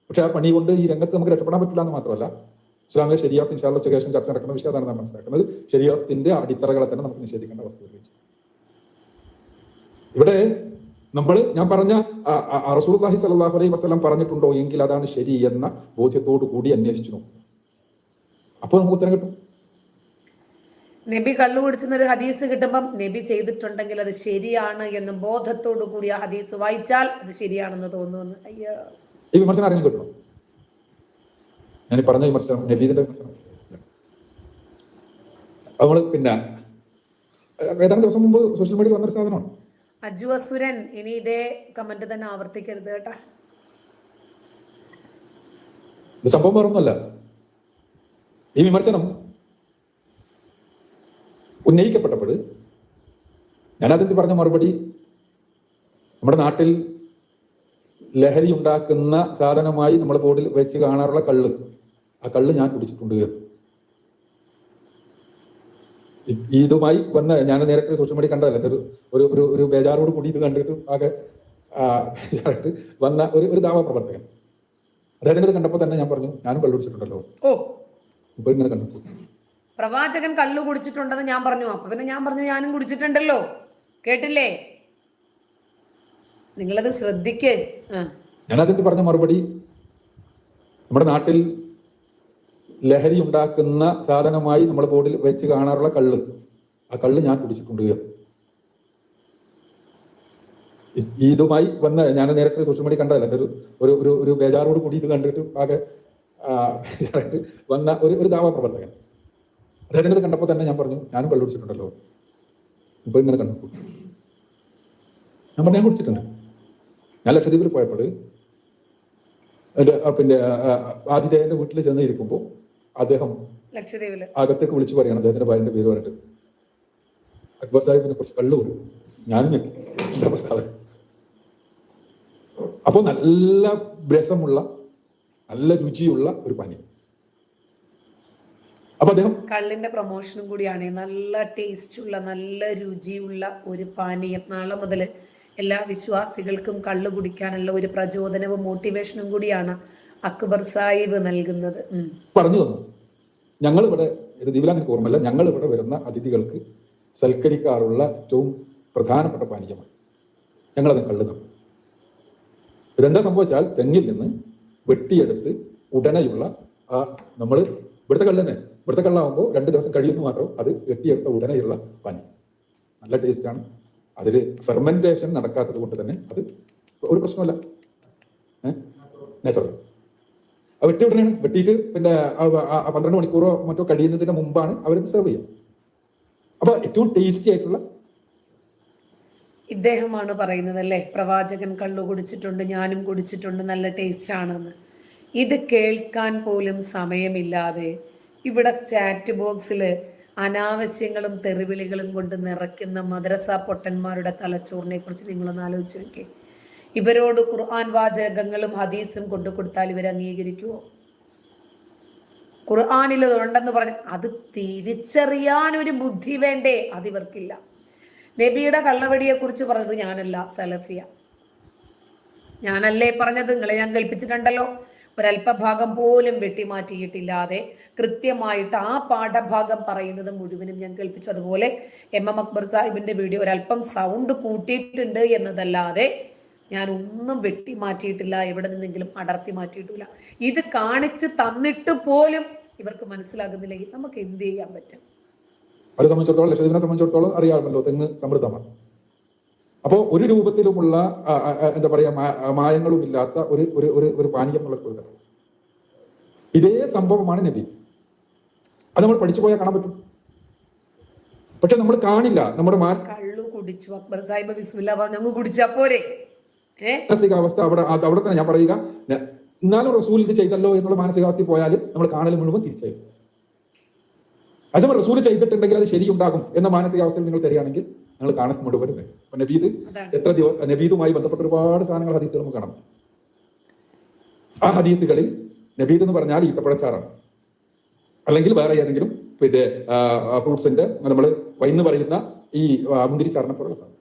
പക്ഷെ ആ പണി കൊണ്ട് ഈ രംഗത്ത് നമുക്ക് രക്ഷപ്പെടാൻ പറ്റില്ല എന്ന് മാത്രമല്ല, ഇസ്ലാമിക ശരീഅത്ത് ഇൻഷാ അല്ലാഹ് ഉച്ചയ്ക്ക് ശേഷം ചർച്ച നടക്കുന്ന വിഷയമാണ് നാം മനസ്സിലാക്കുന്നത്. ശരീഅത്തിന്റെ അടിത്തറകളെ തന്നെ നമുക്ക് നിഷേധിക്കേണ്ട അവസ്ഥ. ഇവിടെ ഞാൻ പറഞ്ഞ റസൂലുള്ളാഹി സ്വല്ലല്ലാഹു അലൈഹി വസല്ലം പറഞ്ഞിട്ടുണ്ടോ എങ്കിൽ അതാണ് ശരി എന്ന ബോധ്യത്തോടു കൂടി അന്വേഷിച്ചു നോക്കും. അപ്പോൾ നമുക്ക് ഉത്തരം കിട്ടും. നബി കള്ളു കുടിച്ചെന്നൊരു ഹദീസ് കിട്ടുമ്പം നബി ചെയ്തിട്ടുണ്ടെങ്കിൽ അത് ശരിയാണ് എന്ന് ബോധത്തോടു കൂടി ആ ഹദീസ് വായിച്ചാൽ അത് ശരിയാണെന്ന് തോന്നുന്നു. അയ്യോ, ഈ വിമർശനം ആരെങ്കിലും കിട്ടണം? ഞാൻ പറഞ്ഞ വിമർശനം നബീദിന്റെ വിമർശനം നമ്മൾ പിന്നെ ഏതാനും ദിവസം മുമ്പ് സോഷ്യൽ മീഡിയയിൽ വന്നൊരു സാധനമാണ്. അജു അസുരൻ, ഇനി ഇതേ കമന്റ് തന്നെ ആവർത്തിക്കരുത് കേട്ടാ. ഇത് സംഭവം വേറൊന്നുമല്ല. ഈ വിമർശനം ഉന്നയിക്കപ്പെട്ടപ്പോൾ ഞാനതിന് പറഞ്ഞ മറുപടി, നമ്മുടെ നാട്ടിൽ ലഹരി ഉണ്ടാക്കുന്ന സാധനമായി നമ്മൾ ബോർഡിൽ വെച്ച് കാണാറുള്ള കള്ള്, ആ കള്ള് ഞാൻ കുടിച്ചിട്ടുണ്ട്. ഇതുമായി വന്ന ഞാൻ നേരത്തെ സോഷ്യൽ മീഡിയ കണ്ടതല്ല, ഒരു ഒരു ഒരു ബേജാറോട് കൂടി ഇത് കണ്ടിട്ട് ആകെ ബേജാറായിട്ട് വന്ന ഒരു ദാവ പ്രവർത്തകൻ, അദ്ദേഹത്തിൻ്റെ കണ്ടപ്പോൾ തന്നെ ഞാൻ പറഞ്ഞു, ഞാനും കള്ളു കുടിച്ചിട്ടുണ്ടല്ലോ. ഇപ്പൊ ഇങ്ങനെ കണ്ടു പ്രവാചകൻ കള്ളു കുടിച്ചിട്ടുണ്ടെന്ന് ഞാൻ പറഞ്ഞു. അപ്പൊ പിന്നെ ഞാൻ പറഞ്ഞു ഞാനും കുടിച്ചിട്ടുണ്ടല്ലോ. കേട്ടില്ലേ? നിങ്ങളത് ശ്രദ്ധിക്ക്. ഞാനതിന് പറഞ്ഞ മറുപടി, നമ്മുടെ നാട്ടിൽ ലഹരി ഉണ്ടാക്കുന്ന സാധനമായി നമ്മൾ ബോർഡിൽ വെച്ച് കാണാറുള്ള കള്ള്, ആ കള്ള് ഞാൻ കുടിച്ചിട്ടുണ്ട്. ഇതുമായി വന്ന ഞാൻ നേരത്തെ സോഷ്യൽ മീഡിയ കണ്ടതല്ല, എൻ്റെ ഒരു ഒരു ഒരു ബേജാറോട് കൂടി ഇത് കണ്ടിട്ട് ആകെ വന്ന ഒരു ദാവാ പ്രവർത്തകൻ. അദ്ദേഹത്തിൻ്റെ ഇത് കണ്ടപ്പോൾ തന്നെ ഞാൻ പറഞ്ഞു ഞാനും കള്ളു കുടിച്ചിട്ടുണ്ടല്ലോ. ഇപ്പൊ ഇങ്ങനെ കണ്ടു ഞാൻ പറഞ്ഞു ഞാൻ കുടിച്ചിട്ടുണ്ട്. ഞാൻ ലക്ഷദ്വീപിൽ പോയപ്പോൾ പിന്നെ ആതിഥേയന്റെ വീട്ടിൽ ചെന്ന് ഇരിക്കുമ്പോൾ അദ്ദേഹം അകത്തേക്ക് വിളിച്ചു പറയണം, അദ്ദേഹത്തിന്റെ ഭാര്യന്റെ പേര് പറഞ്ഞിട്ട് അക്ബർ സാഹിബിനെ കുറിച്ച് കള്ളു കൊടുക്കും. ഞാനും എന്റെ അവസ്ഥ. അപ്പൊ നല്ല രസമുള്ള നല്ല രുചിയുള്ള ഒരു പാനീയം. അപ്പൊ അദ്ദേഹം കള്ളിന്റെ പ്രൊമോഷനും കൂടിയാണ്. നല്ല ടേസ്റ്റുള്ള നല്ല രുചിയുള്ള ഒരു പാനീയം. നാളെ മുതൽ എല്ലാ വിശ്വാസികൾക്കും കള്ളു കുടിക്കാനുള്ള ഒരു പ്രചോദനവും മോട്ടിവേഷനും കൂടിയാണ് അക്ബർ സാഹിബ് നൽകുന്നത്. പറഞ്ഞു തന്നു, ഞങ്ങളിവിടെ ഇത് ദീപിലാൻ ഓർമ്മല്ല, ഞങ്ങളിവിടെ വരുന്ന അതിഥികൾക്ക് സൽക്കരിക്കാറുള്ള ഏറ്റവും പ്രധാനപ്പെട്ട പാനീയമാണ്, ഞങ്ങളത് കള്ളു തന്നു. ഇതെന്താ സംഭവിച്ചാൽ തെങ്ങിൽ നിന്ന് വെട്ടിയെടുത്ത് ഉടനെയുള്ള നമ്മൾ ഇവിടുത്തെ കള്ള് തന്നെ, ഇവിടുത്തെ കള്ളാകുമ്പോൾ 2 ദിവസം കഴിയുന്നു മാത്രം, അത് വെട്ടിയെടുത്ത ഉടനെയുള്ള പാനീയം നല്ല ടേസ്റ്റാണ്. അതിൽ ഫെർമെന്റേഷൻ നടക്കാത്തത് കൊണ്ട് തന്നെ അത് ഒരു പ്രശ്നമല്ല, നാച്ചുറൽ. വെട്ടി ഉടനെയാണ്, വെട്ടിയിട്ട് പിന്നെ 12 മണിക്കൂറോ മറ്റോ കഴിയുന്നതിന് മുമ്പാണ് അവരത് സെർവ് ചെയ്യുക. അപ്പൊ ഏറ്റവും ടേസ്റ്റി ആയിട്ടുള്ള ഇദ്ദേഹമാണ് പറയുന്നത് അല്ലേ, പ്രവാചകൻ കള്ളു കുടിച്ചിട്ടുണ്ട്, ഞാനും കുടിച്ചിട്ടുണ്ട്, നല്ല ടേസ്റ്റ് ആണെന്ന്. ഇത് കേൾക്കാൻ പോലും സമയമില്ലാതെ ഇവിടെ ചാറ്റ് ബോക്സിൽ അനാവശ്യങ്ങളും തെറിവിളികളും കൊണ്ട് നിറയ്ക്കുന്ന മദ്രസ പൊട്ടന്മാരുടെ തലച്ചോറിനെ കുറിച്ച് നിങ്ങളൊന്ന് ആലോചിച്ച് നോക്കേ. ഇവരോട് ഖുർആൻ വാചകങ്ങളും ഹദീസും കൊണ്ടു കൊടുത്താൽ ഇവർ അംഗീകരിക്കുമോ? ഖുർആനിൽ ഉണ്ടെന്ന് പറഞ്ഞ് അത് തിരിച്ചറിയാൻ ഒരു ബുദ്ധി വേണ്ടേ? അതിവർക്കില്ല. നബിയുടെ കള്ളവടിയെ കുറിച്ച് പറഞ്ഞത് ഞാനല്ല, സലഫിയ. ഞാനല്ലേ പറഞ്ഞത്, നിങ്ങളെ ഞാൻ കേൾപ്പിച്ചിട്ടുണ്ടല്ലോ. ഒരല്പഭാഗം പോലും വെട്ടിമാറ്റിയിട്ടില്ലാതെ കൃത്യമായിട്ട് ആ പാഠഭാഗം പറയുന്നത് മുഴുവനും ഞാൻ കേൾപ്പിച്ചു. അതുപോലെ MM അക്ബർ സാഹിബിന്റെ വീഡിയോ ഒരല്പം സൗണ്ട് കൂട്ടിയിട്ടുണ്ട് എന്നതല്ലാതെ ഞാൻ ഒന്നും വെട്ടിമാറ്റിയിട്ടില്ല, എവിടെ നിന്നെങ്കിലും അടർത്തി മാറ്റിയിട്ടില്ല. ഇത് കാണിച്ച് തന്നിട്ട് പോലും ഇവർക്ക് മനസ്സിലാകുന്നില്ലെങ്കിൽ നമുക്ക് എന്ത് ചെയ്യാൻ പറ്റും? അവരെ സംബന്ധിച്ചിടത്തോളം, ലക്ഷദ്വീപിനെ സംബന്ധിച്ചിടത്തോളം അറിയാമല്ലോ, തെങ്ങ് സമൃദ്ധമാണ്. അപ്പോൾ ഒരു രൂപത്തിലുമുള്ള എന്താ പറയാ മായങ്ങളും ഇല്ലാത്ത ഒരു പാനീയം എന്നുള്ള കൊടുക്കണം. ഇതേ സംഭവമാണ് നബി. അത് നമ്മൾ പഠിച്ചു പോയാൽ കാണാൻ പറ്റും, പക്ഷെ നമ്മൾ കാണില്ല. നമ്മുടെ കള്ളു കുടിച്ചു അക്ബർ സാഹിബ് ബിസ്മില്ലാ പറഞ്ഞു കുടിച്ചാ പോരെ? മാനസികാവസ്ഥ അവിടെ തന്നെ ഞാൻ പറയുക, എന്നാലും റസൂൽ ഇത് ചെയ്തല്ലോ എന്നുള്ള മാനസികാവസ്ഥയിൽ പോയാൽ നമ്മൾ കാണൽ മുഴുവൻ തിരിച്ചായി. അതേപോലെ റസൂൽ ചെയ്തിട്ടുണ്ടെങ്കിൽ അത് ശരിയുണ്ടാകും എന്ന മാനസികാവസ്ഥയിൽ നിങ്ങൾ തരികയാണെങ്കിൽ നിങ്ങൾ കാണാൻ മുഴുവൻ. നബീദ് എത്ര ദിവസം നബീദുമായി ബന്ധപ്പെട്ട ഒരുപാട് സാധനങ്ങൾ ഹദീസുകൾ നമുക്ക് കാണാം. ആ ഹദീസുകളിൽ നബീദ് എന്ന് പറഞ്ഞാൽ ഈത്തപ്പഴച്ചാറാണ്, അല്ലെങ്കിൽ വേറെ ഏതെങ്കിലും പിന്നെ ഫ്രൂട്ട്സിന്റെ നമ്മൾ വൈന്ന് പറയുന്ന ഈ മുന്തിരി ചാറിനെ പോലുള്ള സാധനം.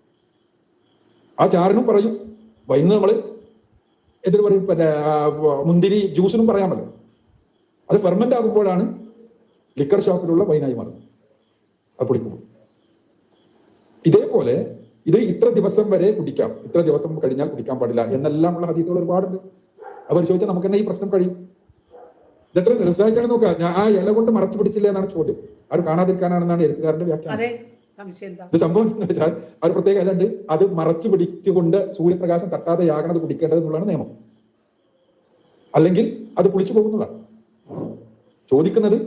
ആ ചാറിനും പറയും, വൈന്ന് നമ്മൾ എന്തിനു പറയും, പിന്നെ മുന്തിരി ജ്യൂസിനും പറയാമല്ലോ. അത് ഫെർമെന്റ് ആകുമ്പോഴാണ് ലിക്കർ ഷോപ്പിലുള്ള വൈനായി മാറുന്നത്, അത് പൊടിക്കുമ്പോൾ. ഇതേപോലെ ഇത് ഇത്ര ദിവസം വരെ കുടിക്കാം, ഇത്ര ദിവസം കഴിഞ്ഞാൽ കുടിക്കാൻ പാടില്ല എന്നെല്ലാം ഉള്ള ഹദീസുകൾ ഒരുപാടുണ്ട്. അത് പരിശോധിച്ചാൽ നമുക്ക് തന്നെ ഈ പ്രശ്നം കഴിയും. ഇതെത്ര നിരുത്സാഹിക്കാണ് നോക്കുക. ഞാൻ ആ ഇല കൊണ്ട് മറച്ചു പിടിച്ചില്ല എന്നാണ് ചോദ്യം. അത് കാണാതിരിക്കാനാണെന്നാണ് എഴുത്തുകാരന്റെ വ്യാഖ്യാനം. ഇത് സംഭവം എന്ന് വെച്ചാൽ ഒരു പ്രത്യേക ഇല ഉണ്ട്, അത് മറച്ചു പിടിച്ചുകൊണ്ട് സൂര്യപ്രകാശം തട്ടാതെയാകണത് കുടിക്കേണ്ടത് എന്നുള്ളതാണ് നിയമം, അല്ലെങ്കിൽ അത് കുളിച്ചു പോകുന്നതാണ്. ചോദിക്കുന്നത്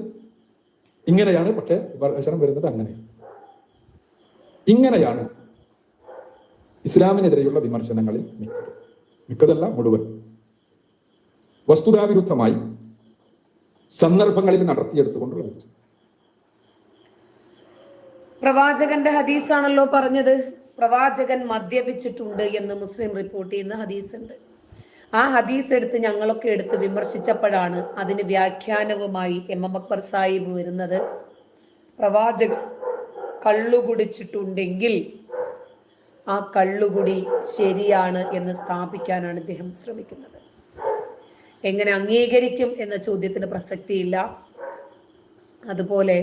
ഇങ്ങനെയാണ്, പക്ഷെ ഭക്ഷണം വരുന്നത് അങ്ങനെയാണ്. ഇങ്ങനെയാണ് ഇസ്ലാമിനെതിരെയുള്ള വിമർശനങ്ങളിൽ മിക്കതല്ല മുഴുവൻ വസ്തുതാവിരുദ്ധമായി സന്ദർഭങ്ങളിൽ നടത്തിയെടുത്തുകൊണ്ടുള്ള. പ്രവാചകന്റെ ഹദീസാണല്ലോ പറഞ്ഞത്. പ്രവാചകൻ മദ്യപിച്ചിട്ടുണ്ട് എന്ന് മുസ്ലിം റിപ്പോർട്ട് ചെയ്യുന്ന ഹദീസ് ഉണ്ട്. ആ ഹദീസ് എടുത്ത് ഞങ്ങളൊക്കെ എടുത്ത് വിമർശിച്ചപ്പോഴാണ് അതിന് വ്യാഖ്യാനവുമായി MM അക്ബർ സാഹിബ് വരുന്നത്. പ്രവാചകൻ കള്ളു കുടിച്ചിട്ടുണ്ടെങ്കിൽ ആ കള്ളുകുടി ശരിയാണ് എന്ന് സ്ഥാപിക്കാനാണ് ഇദ്ദേഹം ശ്രമിക്കുന്നത്. എങ്ങനെ അംഗീകരിക്കും എന്ന ചോദ്യത്തിന് പ്രസക്തിയില്ല. അതുപോലെ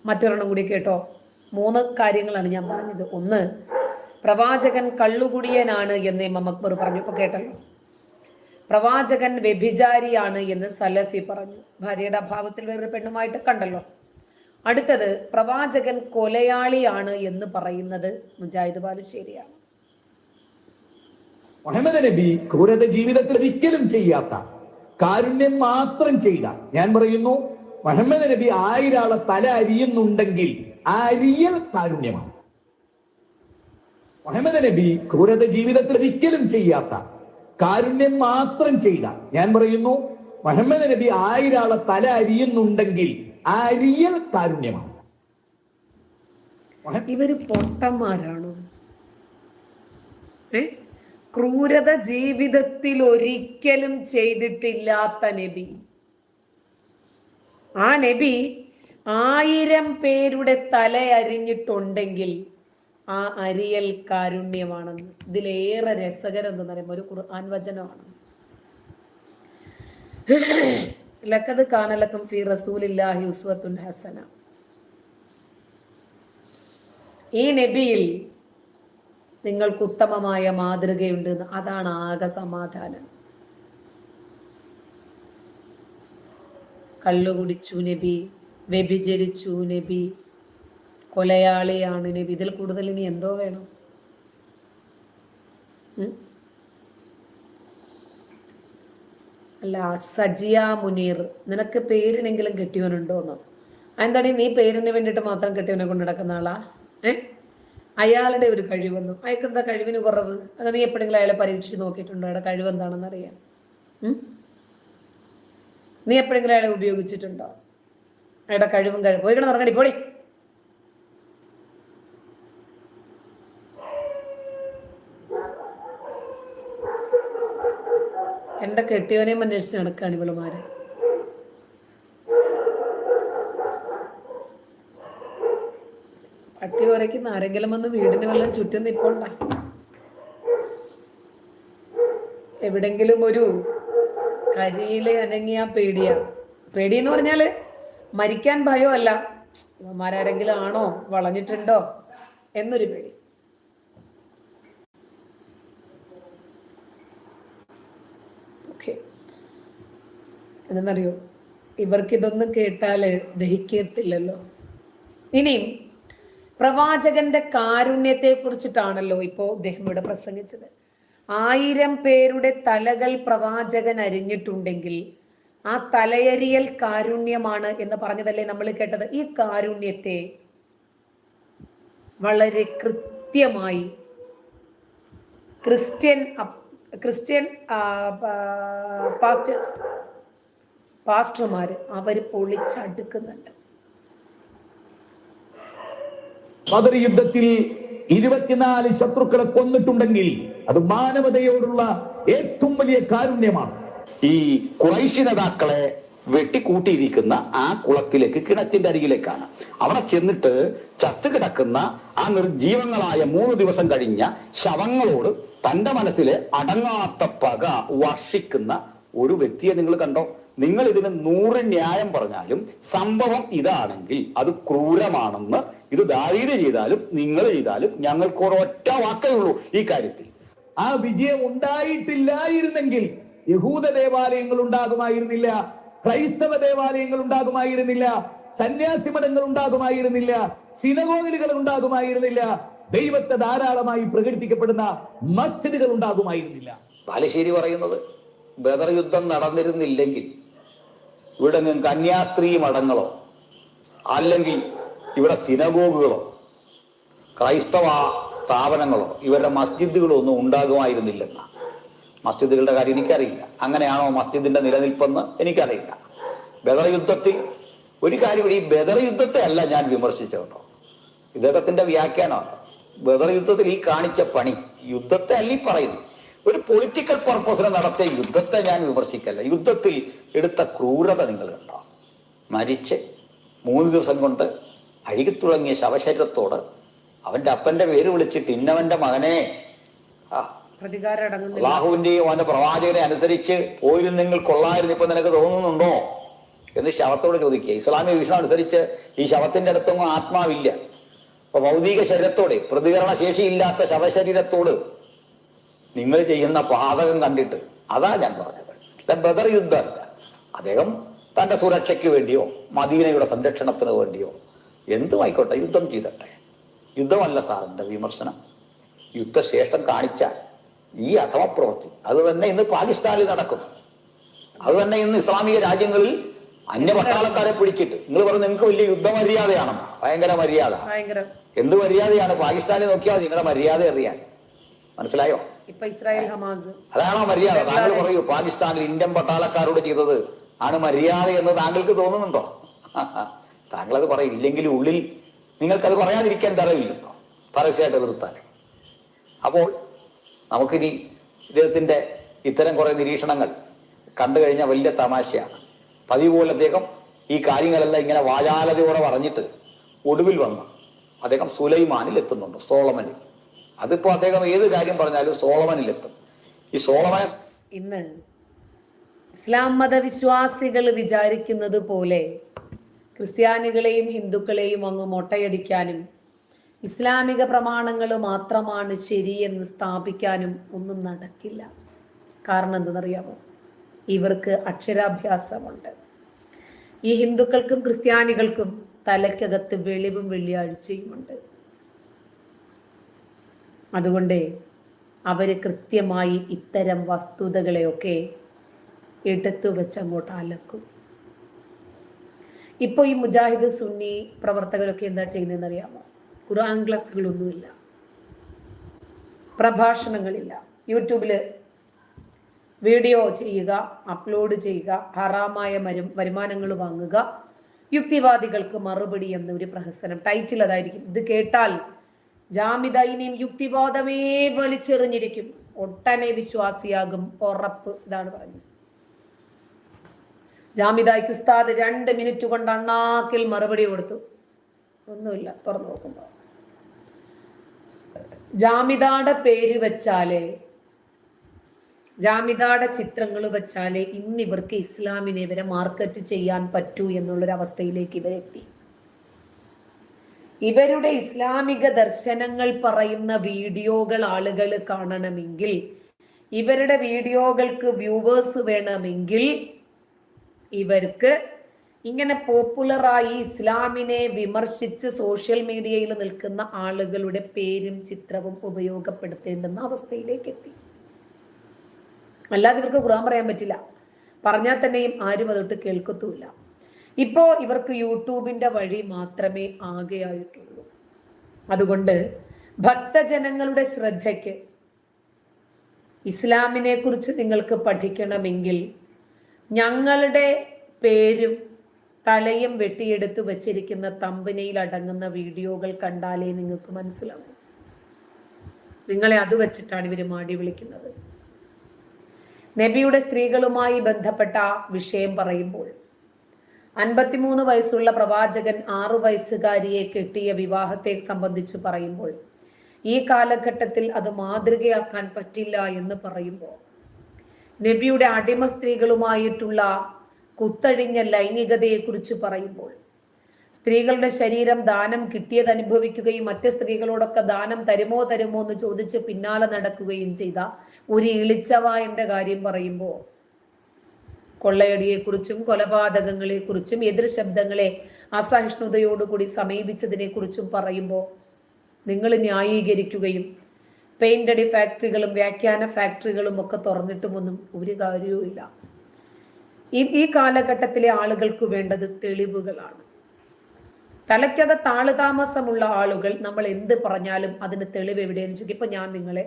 മറ്റൊരെണ്ണം കൂടി കേട്ടോ. 3 കാര്യങ്ങളാണ് ഞാൻ പറഞ്ഞത്. ഒന്ന്, പ്രവാചകൻ കള്ളുകുടിയനാണ് എന്ന് ഇമാം അക്ബർ പറഞ്ഞു. ഇപ്പൊ കേട്ടല്ലോ. പ്രവാചകൻ വ്യഭിചാരിയാണ് എന്ന് സലഫി പറഞ്ഞു. ഭാര്യയുടെ അഭാവത്തിൽ വേറൊരു പെണ്ണുമായിട്ട് കണ്ടല്ലോ. അടുത്തത്, പ്രവാചകൻ കൊലയാളിയാണ് എന്ന് പറയുന്നത് മുജാഹിദ് ബാലുശ്ശേരിയാണ്. മുഹമ്മദ് നബി ക്രൂരത ജീവിതത്തിൽ ഒരിക്കലും ചെയ്യാത്ത, കാരുണ്യം മാത്രം ചെയ്ത, ഞാൻ പറയുന്നു മുഹമ്മദ് നബി 1000 ആളെ തല അരിയുന്നുണ്ടെങ്കിൽ ആ അരിയൽ കാരുണ്യമാണ്. മുഹമ്മദ് നബി ക്രൂരത ജീവിതത്തിൽ ഒരിക്കലും ചെയ്യാത്ത, കാരുണ്യം മാത്രം ചെയ്ത, ഞാൻ പറയുന്നു മുഹമ്മദ് നബി 1000 ആളെ തല അരിയുന്നുണ്ടെങ്കിൽ ആ അരിയൽ കാരുണ്യമാണ്. ഇവര് പൊട്ടന്മാരാണോ? ക്രൂരത ജീവിതത്തിൽ ഒരിക്കലും ചെയ്തിട്ടില്ലാത്ത നബി, ആ നബി 1000 പേരുടെ തല അരിഞ്ഞിട്ടുണ്ടെങ്കിൽ ആ അരിയൽ കാരുണ്യമാണെന്ന്. ഇതിലേറെ രസകരം എന്തെന്ന് പറയുമ്പോൾ ഒരു ഖുർആൻ വചനമാണ്. ലഖദ് കാന ലക്കും ഫീ റസൂലില്ലാഹി ഉസ്വത്തുൻ ഹസന. ഈ നബിയിൽ നിങ്ങൾക്ക് ഉത്തമമായ മാതൃകയുണ്ട്. അതാണ് ആകെ സമാധാനം. കള്ളുകുടിച്ചു നബി, വ്യഭിചരിച്ചു നബി, കൊലയാളിയാണ് നബി. ഇതിൽ കൂടുതൽ ഇനി എന്തോ വേണം? അല്ല, സജിയ മുനീർ, നിനക്ക് പേരിനെങ്കിലും കെട്ടിയവനുണ്ടോന്നോ? എന്താണ് നീ പേരിന് വേണ്ടിയിട്ട് മാത്രം കെട്ടിയവനെ കൊണ്ട് നടക്കുന്ന ആളാ? അയാളുടെ ഒരു കഴിവെന്നു, അയാൾക്ക് എന്താ കഴിവിന് കുറവ്? അത് നീ എപ്പോഴെങ്കിലും അയാളെ പരീക്ഷിച്ച് നോക്കിയിട്ടുണ്ടോ? അയാളുടെ കഴിവ് എന്താണെന്ന് അറിയാൻ? നീ എപ്പോഴെങ്കിലും അയാളെ ഉപയോഗിച്ചിട്ടുണ്ടോ? അയാളുടെ കഴിവും പോയി കിടന്ന് ഇറങ്ങടി, പോടി. എന്റെ കെട്ടിയവനെയും അന്വേഷിച്ച് നടക്കാണ് ഇവളുമാര്. പട്ടി ഉരയ്ക്കുന്ന ആരെങ്കിലും വന്ന് വീടിന് വല്ലതും ചുറ്റും നിൽപ്പുണ്ട? എവിടെങ്കിലും ഒരു കരിയില് അനങ്ങിയാ പേടിയാ. പേടിയെന്ന് പറഞ്ഞാല് മരിക്കാൻ ഭയമല്ല, ഇവന്മാരാരെങ്കിലും ആണോ, വളഞ്ഞിട്ടുണ്ടോ എന്നൊരു പേടി. ഓക്കെ, എന്തെന്നറിയോ, ഇവർക്കിതൊന്നും കേട്ടാല് ദഹിക്കത്തില്ലല്ലോ. ഇനിയും പ്രവാചകന്റെ കാരുണ്യത്തെ കുറിച്ചിട്ടാണല്ലോ ഇപ്പോ അദ്ദേഹം ഇവിടെ പ്രസംഗിച്ചത്. 1000 പേരുടെ തലകൾ പ്രവാചകൻ അരിഞ്ഞിട്ടുണ്ടെങ്കിൽ ആ തലയരിയൽ കാരുണ്യമാണ് എന്ന് പറഞ്ഞതല്ലേ നമ്മൾ കേട്ടത്. ഈ കാരുണ്യത്തെ വളരെ കൃത്യമായി ക്രിസ്ത്യൻ പാസ്റ്റർമാര് അവർ പൊളിച്ചടുക്കുന്നുണ്ട്. ബദർ യുദ്ധത്തിൽ 24 ശത്രുക്കളെ കൊന്നിട്ടുണ്ടെങ്കിൽ അത് മാനവതയോടുള്ള ഏറ്റവും വലിയ കാരുണ്യമാണ്. ഈ ഖുറൈശി നേതാക്കളെ വെട്ടിക്കൂട്ടിയിരിക്കുന്ന ആ കുളത്തിലേക്ക്, കിണറ്റിന്റെ അരികിലേക്കാണ്. അവിടെ ചെന്നിട്ട് ചത്തുകിടക്കുന്ന ആ നിർജീവങ്ങളായ 3 ദിവസം കഴിഞ്ഞ ശവങ്ങളോട് തന്റെ മനസ്സിലെ അടങ്ങാത്ത പക വർഷിക്കുന്ന ഒരു വ്യക്തിയെ നിങ്ങൾ കണ്ടോ? നിങ്ങൾ ഇതിന് 100 ന്യായം പറഞ്ഞാലും സംഭവം ഇതാണെങ്കിൽ അത് ക്രൂരമാണെന്ന്, ഇത് ദാവീദ് ചെയ്താലും നിങ്ങൾ ചെയ്താലും ഞങ്ങൾക്ക് ഒരൊറ്റ വാക്കേ ഉള്ളൂ ഈ കാര്യത്തിൽ. ആ വിജയം ഉണ്ടായിട്ടില്ലായിരുന്നെങ്കിൽ യഹൂദ ദേവാലയങ്ങൾ ഉണ്ടാകുമായിരുന്നില്ല, ക്രൈസ്തവ ദേവാലയങ്ങൾ ഉണ്ടാകുമായിരുന്നില്ല, സന്യാസി മഠങ്ങൾ ഉണ്ടാകുമായിരുന്നില്ല, സിനഗോഗുകൾ ഉണ്ടാകുമായിരുന്നില്ല, ദൈവത്തെ ധാരാളമായി പ്രകടിപ്പിക്കപ്പെടുന്ന മസ്ജിദുകൾ ഉണ്ടാകുമായിരുന്നില്ല. ബാലുശ്ശേരി പറയുന്നത് ബദർ യുദ്ധം നടന്നിരുന്നില്ലെങ്കിൽ ഇവിടെ കന്യാസ്ത്രീ മഠങ്ങളോ അല്ലെങ്കിൽ ഇവിടെ സിനഗോഗുകളോ ക്രൈസ്തവ സ്ഥാപനങ്ങളോ ഇവരുടെ മസ്ജിദുകളോ ഒന്നും ഉണ്ടാകുമായിരുന്നില്ലെന്ന. മസ്ജിദുകളുടെ കാര്യം എനിക്കറിയില്ല. അങ്ങനെയാണോ മസ്ജിദിന്റെ നിലനിൽപ്പെന്ന് എനിക്കറിയില്ല. ബദർ യുദ്ധത്തിൽ ഒരു കാര്യം, ഈ ബദർ യുദ്ധത്തെ അല്ല ഞാൻ വിമർശിച്ചോ, ഇദ്ദേഹത്തിന്റെ വ്യാഖ്യാനമാണ്. ബദർ യുദ്ധത്തിൽ ഈ കാണിച്ച പണി, യുദ്ധത്തെ അല്ല ഈ പറയുന്നു, ഒരു പൊളിറ്റിക്കൽ പർപ്പസിന് നടത്തിയ യുദ്ധത്തെ ഞാൻ വിമർശിക്കല്ല. യുദ്ധത്തിൽ എടുത്ത ക്രൂരത നിങ്ങൾ കണ്ടോ? മരിച്ച് 3 ദിവസം കൊണ്ട് അഴുകിത്തുടങ്ങിയ ശവശരീരത്തോട് അവന്റെ അപ്പന്റെ പേര് വിളിച്ചിട്ട് ഇന്നവന്റെ മകനെ, അള്ളാഹുവിന്റെയും അവന്റെ പ്രവാചകനെ അനുസരിച്ച് പോയിരുന്നെങ്കിൽ കൊള്ളായിരുന്നു, ഇപ്പൊ നിനക്ക് തോന്നുന്നുണ്ടോ എന്ന് ശവത്തോട് ചോദിക്കുക. ഇസ്ലാമിക വീക്ഷണം അനുസരിച്ച് ഈ ശവത്തിന്റെ അടുത്തൊന്നും ആത്മാവില്ല. അപ്പൊ ഭൗതിക ശരീരത്തോട് പ്രതികരണ ശേഷിയില്ലാത്ത ശവശരീരത്തോട് നിങ്ങൾ ചെയ്യുന്ന പാതകം കണ്ടിട്ട് അതാ ഞാൻ പറഞ്ഞത്. ബദർ യുദ്ധമല്ല. അദ്ദേഹം തന്റെ സുരക്ഷയ്ക്ക് വേണ്ടിയോ മദീനയുടെ സംരക്ഷണത്തിന് വേണ്ടിയോ എന്തുമായിക്കോട്ടെ യുദ്ധം ചെയ്തട്ടെ. യുദ്ധമല്ല സാറിന്റെ വിമർശനം. യുദ്ധശ്രേഷ്ഠം കാണിച്ചാൽ ഈ അധമപ്രവൃത്തി അത് തന്നെ ഇന്ന് പാകിസ്ഥാനിൽ നടക്കും. അത് തന്നെ ഇന്ന് ഇസ്ലാമിക രാജ്യങ്ങളിൽ അന്യപട്ടാളക്കാരെ പിടിച്ചിട്ട് നിങ്ങൾ പറഞ്ഞു നിങ്ങൾക്ക് വലിയ യുദ്ധമര്യാദയാണെന്ന്. ഭയങ്കര മര്യാദ. എന്ത് മര്യാദയാണ്? പാകിസ്ഥാനിൽ നോക്കിയാൽ നിങ്ങളുടെ മര്യാദ അറിയാൻ. മനസ്സിലായോ? അതാണോ മര്യാദ? താങ്കൾ പറയൂ പാകിസ്ഥാനിൽ ഇന്ത്യൻ പട്ടാളക്കാരോട് ചെയ്തത് ആണ് മര്യാദ എന്ന് താങ്കൾക്ക് തോന്നുന്നുണ്ടോ? താങ്കളത് പറയും. ഇല്ലെങ്കിൽ ഉള്ളിൽ നിങ്ങൾക്കത് പറയാതിരിക്കാൻ തരവില്ലല്ലോ പരസ്യമായിട്ട് എതിർത്താൽ. അപ്പോൾ നമുക്കിനി ഇദ്ദേഹത്തിന്റെ ഇത്തരം കുറെ നിരീക്ഷണങ്ങൾ കണ്ടു കഴിഞ്ഞാൽ വലിയ തമാശയാണ്. പതിവ് പോലെ അദ്ദേഹം ഈ കാര്യങ്ങളെല്ലാം ഇങ്ങനെ വാചാലതയോടെ പറഞ്ഞിട്ട് ഒടുവിൽ വന്ന് അദ്ദേഹം സുലൈമാനിൽ എത്തുന്നുണ്ട്, സോളമനിൽ. അതിപ്പോ അദ്ദേഹം ഏത് കാര്യം പറഞ്ഞാലും സോളമനിൽ എത്തും. ഈ സോളമൻ ഇന്ന് ഇസ്ലാം മതവിശ്വാസികൾ വിചാരിക്കുന്നത് പോലെ ക്രിസ്ത്യാനികളെയും ഹിന്ദുക്കളെയും അങ്ങ് മൊട്ടയടിക്കാനും ഇസ്ലാമിക പ്രമാണങ്ങൾ മാത്രമാണ് ശരിയെന്ന് സ്ഥാപിക്കാനും ഒന്നും നടക്കില്ല. കാരണം എന്തെന്നറിയാമോ? ഇവർക്ക് അക്ഷരാഭ്യാസമുണ്ട്. ഈ ഹിന്ദുക്കൾക്കും ക്രിസ്ത്യാനികൾക്കും തലയ്ക്കകത്ത് വെളിവും വെള്ളിയാഴ്ചയുമുണ്ട്. അതുകൊണ്ട് അവർ കൃത്യമായി ഇത്തരം വസ്തുതകളെയൊക്കെ എടുത്തു വെച്ചങ്ങോട്ട് അലക്കും. ഇപ്പോൾ ഈ മുജാഹിദ് സുന്നി പ്രവർത്തകരൊക്കെ എന്താ ചെയ്യുന്നതെന്ന് അറിയാമോ? ഖുർആൻ ക്ലാസ്സുകളൊന്നുമില്ല, പ്രഭാഷണങ്ങളില്ല, യൂട്യൂബിൽ വീഡിയോ ചെയ്യുക, അപ്ലോഡ് ചെയ്യുക, ഹറാമായ വരുമാനങ്ങൾ വാങ്ങുക, യുക്തിവാദികൾക്ക് മറുപടി എന്ന ഒരു പ്രഹസനം. ടൈറ്റിൽ അതായിരിക്കും. ഇത് കേട്ടാൽ ജാമിദ ഇനിയും യുക്തിവാദമേ വലിച്ചെറിഞ്ഞിരിക്കും, ഒട്ടനെ വിശ്വാസിയാകും ഉറപ്പ്. ഇതാണ് പറഞ്ഞത്. ജാമിദായ്ക്ക് ഉസ്താദ് 2 മിനിറ്റ് കൊണ്ട് അണ്ണാക്കിൽ മറുപടി കൊടുത്തു. ഒന്നുമില്ല. തുറന്നു നോക്കുമ്പോ ജാമിദയുടെ പേര് വെച്ചാലേ, ജാമിദയുടെ ചിത്രങ്ങൾ വെച്ചാലേ ഇന്നിവർക്ക് ഇസ്ലാമിനെ ഇവരെ മാർക്കറ്റ് ചെയ്യാൻ പറ്റൂ എന്നുള്ളൊരവസ്ഥയിലേക്ക് ഇവരെത്തി. ഇവരുടെ ഇസ്ലാമിക ദർശനങ്ങൾ പറയുന്ന വീഡിയോകൾ ആളുകൾ കാണണമെങ്കിൽ, ഇവരുടെ വീഡിയോകൾക്ക് വ്യൂവേഴ്സ് വേണമെങ്കിൽ, ഇവർക്ക് ഇങ്ങനെ പോപ്പുലറായി ഇസ്ലാമിനെ വിമർശിച്ച് സോഷ്യൽ മീഡിയയിൽ നിൽക്കുന്ന ആളുകളുടെ പേരും ചിത്രവും ഉപയോഗപ്പെടുത്തേണ്ടുന്ന അവസ്ഥയിലേക്ക് എത്തി. അല്ലാതെ ഇവർക്ക് ഖുർആൻ പറയാൻ പറ്റില്ല. പറഞ്ഞാൽ തന്നെയും ആരും അതൊട്ട് കേൾക്കത്തുമില്ല. ഇപ്പോ ഇവർക്ക് യൂട്യൂബിന്റെ വഴി മാത്രമേ ആകെയായിട്ടുള്ളൂ. അതുകൊണ്ട് ഭക്തജനങ്ങളുടെ ശ്രദ്ധയ്ക്ക് ഇസ്ലാമിനെ കുറിച്ച് നിങ്ങൾക്ക് പഠിക്കണമെങ്കിൽ ഞങ്ങളുടെ പേരും തലയും വെട്ടിയെടുത്ത് വച്ചിരിക്കുന്ന തമ്പനയിൽ അടങ്ങുന്ന വീഡിയോകൾ കണ്ടാലേ നിങ്ങൾക്ക് മനസ്സിലാവും. നിങ്ങളെ അത് വെച്ചിട്ടാണ് ഇവർ മാടി വിളിക്കുന്നത്. നബിയുടെ സ്ത്രീകളുമായി ബന്ധപ്പെട്ട വിഷയം പറയുമ്പോൾ 53 വയസ്സുള്ള പ്രവാചകൻ 6 വയസ്സുകാരിയെ കെട്ടിയ വിവാഹത്തെ സംബന്ധിച്ച് പറയുമ്പോൾ, ഈ കാലഘട്ടത്തിൽ അത് മാതൃകയാക്കാൻ പറ്റില്ല എന്ന് പറയുമ്പോൾ, നബിയുടെ അടിമ സ്ത്രീകളുമായിട്ടുള്ള കുത്തഴിഞ്ഞ ലൈംഗികതയെക്കുറിച്ച് പറയുമ്പോൾ, സ്ത്രീകളുടെ ശരീരം ദാനം കിട്ടിയത് അനുഭവിക്കുകയും മറ്റ് സ്ത്രീകളോടൊക്കെ ദാനം തരുമോ എന്ന് ചോദിച്ച് പിന്നാലെ നടക്കുകയും ചെയ്ത ഒരു ഇളിച്ചവായന്റെ കാര്യം പറയുമ്പോൾ, കൊള്ളയടിയെക്കുറിച്ചും കൊലപാതകങ്ങളെക്കുറിച്ചും എതിർ ശബ്ദങ്ങളെ അസഹിഷ്ണുതയോടുകൂടി സമീപിച്ചതിനെ കുറിച്ചും പറയുമ്പോൾ നിങ്ങൾ ന്യായീകരിക്കുകയും പെയിന്റടി ഫാക്ടറികളും വ്യാഖ്യാന ഫാക്ടറികളും ഒക്കെ തുറന്നിട്ടുമൊന്നും ഒരു കാര്യവുമില്ല. ഈ കാലഘട്ടത്തിലെ ആളുകൾക്ക് വേണ്ടത് തെളിവുകളാണ്. തലയ്ക്കകത്ത് ആളുതാമസമുള്ള ആളുകൾ നമ്മൾ എന്ത് പറഞ്ഞാലും അതിന് തെളിവ് എവിടെയെന്ന് ചോദിക്കും. ഇപ്പൊ ഞാൻ നിങ്ങളെ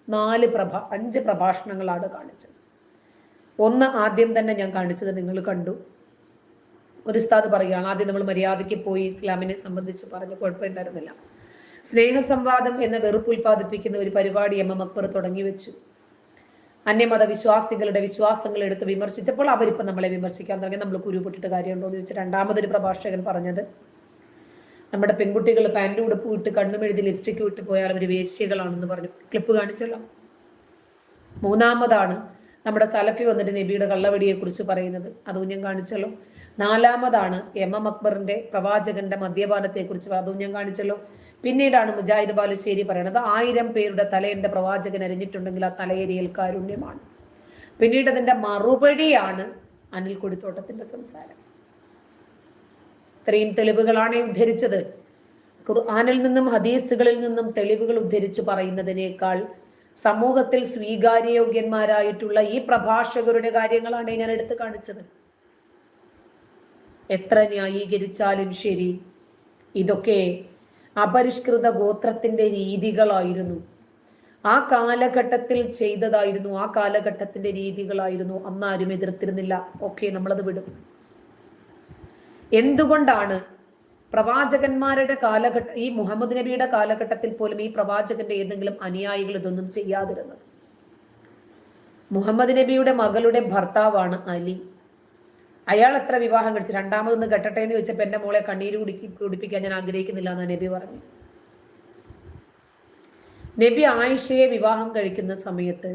5 പ്രഭാഷണങ്ങളാണ് കാണിച്ചത്. ഒന്ന് ആദ്യം തന്നെ ഞാൻ കാണിച്ചത് നിങ്ങൾ കണ്ടു. ഒരു ഉസ്താദ് പറയുകയാണ്, ആദ്യം നമ്മൾ മര്യാദയ്ക്ക് പോയി ഇസ്ലാമിനെ സംബന്ധിച്ച് പറഞ്ഞ് കുഴപ്പമുണ്ടായിരുന്നില്ല. സ്നേഹസംവാദം എന്ന വെറുപ്പ് ഉൽപ്പാദിപ്പിക്കുന്ന ഒരു പരിപാടി MM അക്ബർ തുടങ്ങി വെച്ചു. അന്യമത വിശ്വാസികളുടെ വിശ്വാസങ്ങൾ എടുത്ത് വിമർശിച്ചപ്പോൾ അവരിപ്പം നമ്മളെ വിമർശിക്കാൻ തുടങ്ങി. നമ്മൾ കുരുപൊട്ടിട്ട് കാര്യമുണ്ടോ എന്ന് ചോദിച്ചാൽ രണ്ടാമതൊരു പ്രഭാഷകൻ പറഞ്ഞത്, നമ്മുടെ പെൺകുട്ടികൾ പാൻറ് ഉടുപ്പ് വിട്ട് കണ്ണുമെഴുതി ലിപ്സ്റ്റിക് വിട്ട് പോയാൽ അവർ വേശ്യകളാണെന്ന് പറഞ്ഞു. ക്ലിപ്പ് കാണിച്ചല്ലോ. മൂന്നാമതാണ് നമ്മുടെ സലഫി വന്നിട്ട് നബിയുടെ കള്ളവടിയെ കുറിച്ച് പറയുന്നത്. അതും ഞാൻ കാണിച്ചല്ലോ. നാലാമതാണ് എം അക്ബറിന്റെ പ്രവാചകന്റെ മദ്യപാനത്തെക്കുറിച്ച്, അതും ഞാൻ കാണിച്ചല്ലോ. പിന്നീടാണ് മുജാഹിദ് ബാലുശ്ശേരി പറയണത് 1000 പേരുടെ തല എന്റെ പ്രവാചകൻ എറിഞ്ഞിട്ടുണ്ടെങ്കിൽ ആ തലയേരിയൽ കാരുണ്യമാണ്. പിന്നീട് അതിന്റെ മറുപടിയാണ് അനിൽ കൊടിത്തോട്ടത്തിന്റെ സംസാരം. ഇത്രയും തെളിവുകളാണ് ഉദ്ധരിച്ചത്. ഖുർആനിൽ നിന്നും ഹദീസുകളിൽ നിന്നും തെളിവുകൾ ഉദ്ധരിച്ചു പറയുന്നതിനേക്കാൾ സമൂഹത്തിൽ സ്വീകാര്യയോഗ്യന്മാരായിട്ടുള്ള ഈ പ്രഭാഷകരുടെ കാര്യങ്ങളാണ് ഞാൻ എടുത്തു കാണിച്ചത്. എത്ര ന്യായീകരിച്ചാലും ശരി, ഇതൊക്കെ അപരിഷ്കൃത ഗോത്രത്തിന്റെ രീതികളായിരുന്നു. ആ കാലഘട്ടത്തിൽ ചെയ്തതായിരുന്നു, ആ കാലഘട്ടത്തിന്റെ രീതികളായിരുന്നു. അന്നാരും എതിർത്തിരുന്നില്ല. ഓക്കെ, നമ്മളത് വിടും. എന്തുകൊണ്ടാണ് പ്രവാചകന്മാരുടെ കാലഘട്ടം, ഈ മുഹമ്മദ് നബിയുടെ കാലഘട്ടത്തിൽ പോലും ഈ പ്രവാചകന്റെ ഏതെങ്കിലും അനുയായികൾ ഇതൊന്നും ചെയ്യാതിരുന്നത്? മുഹമ്മദ് നബിയുടെ മകളുടെ ഭർത്താവാണ് അലി. അയാൾ എത്ര വിവാഹം കഴിച്ചു? രണ്ടാമതൊന്ന് കെട്ടട്ടെ എന്ന് ചോദിച്ചപ്പോൾ എന്റെ മോളെ കണ്ണീര് കുടിപ്പിക്കാൻ ഞാൻ ആഗ്രഹിക്കുന്നില്ല എന്നാണ് നബി പറഞ്ഞു. നബി ആയിഷയെ വിവാഹം കഴിക്കുന്ന സമയത്ത്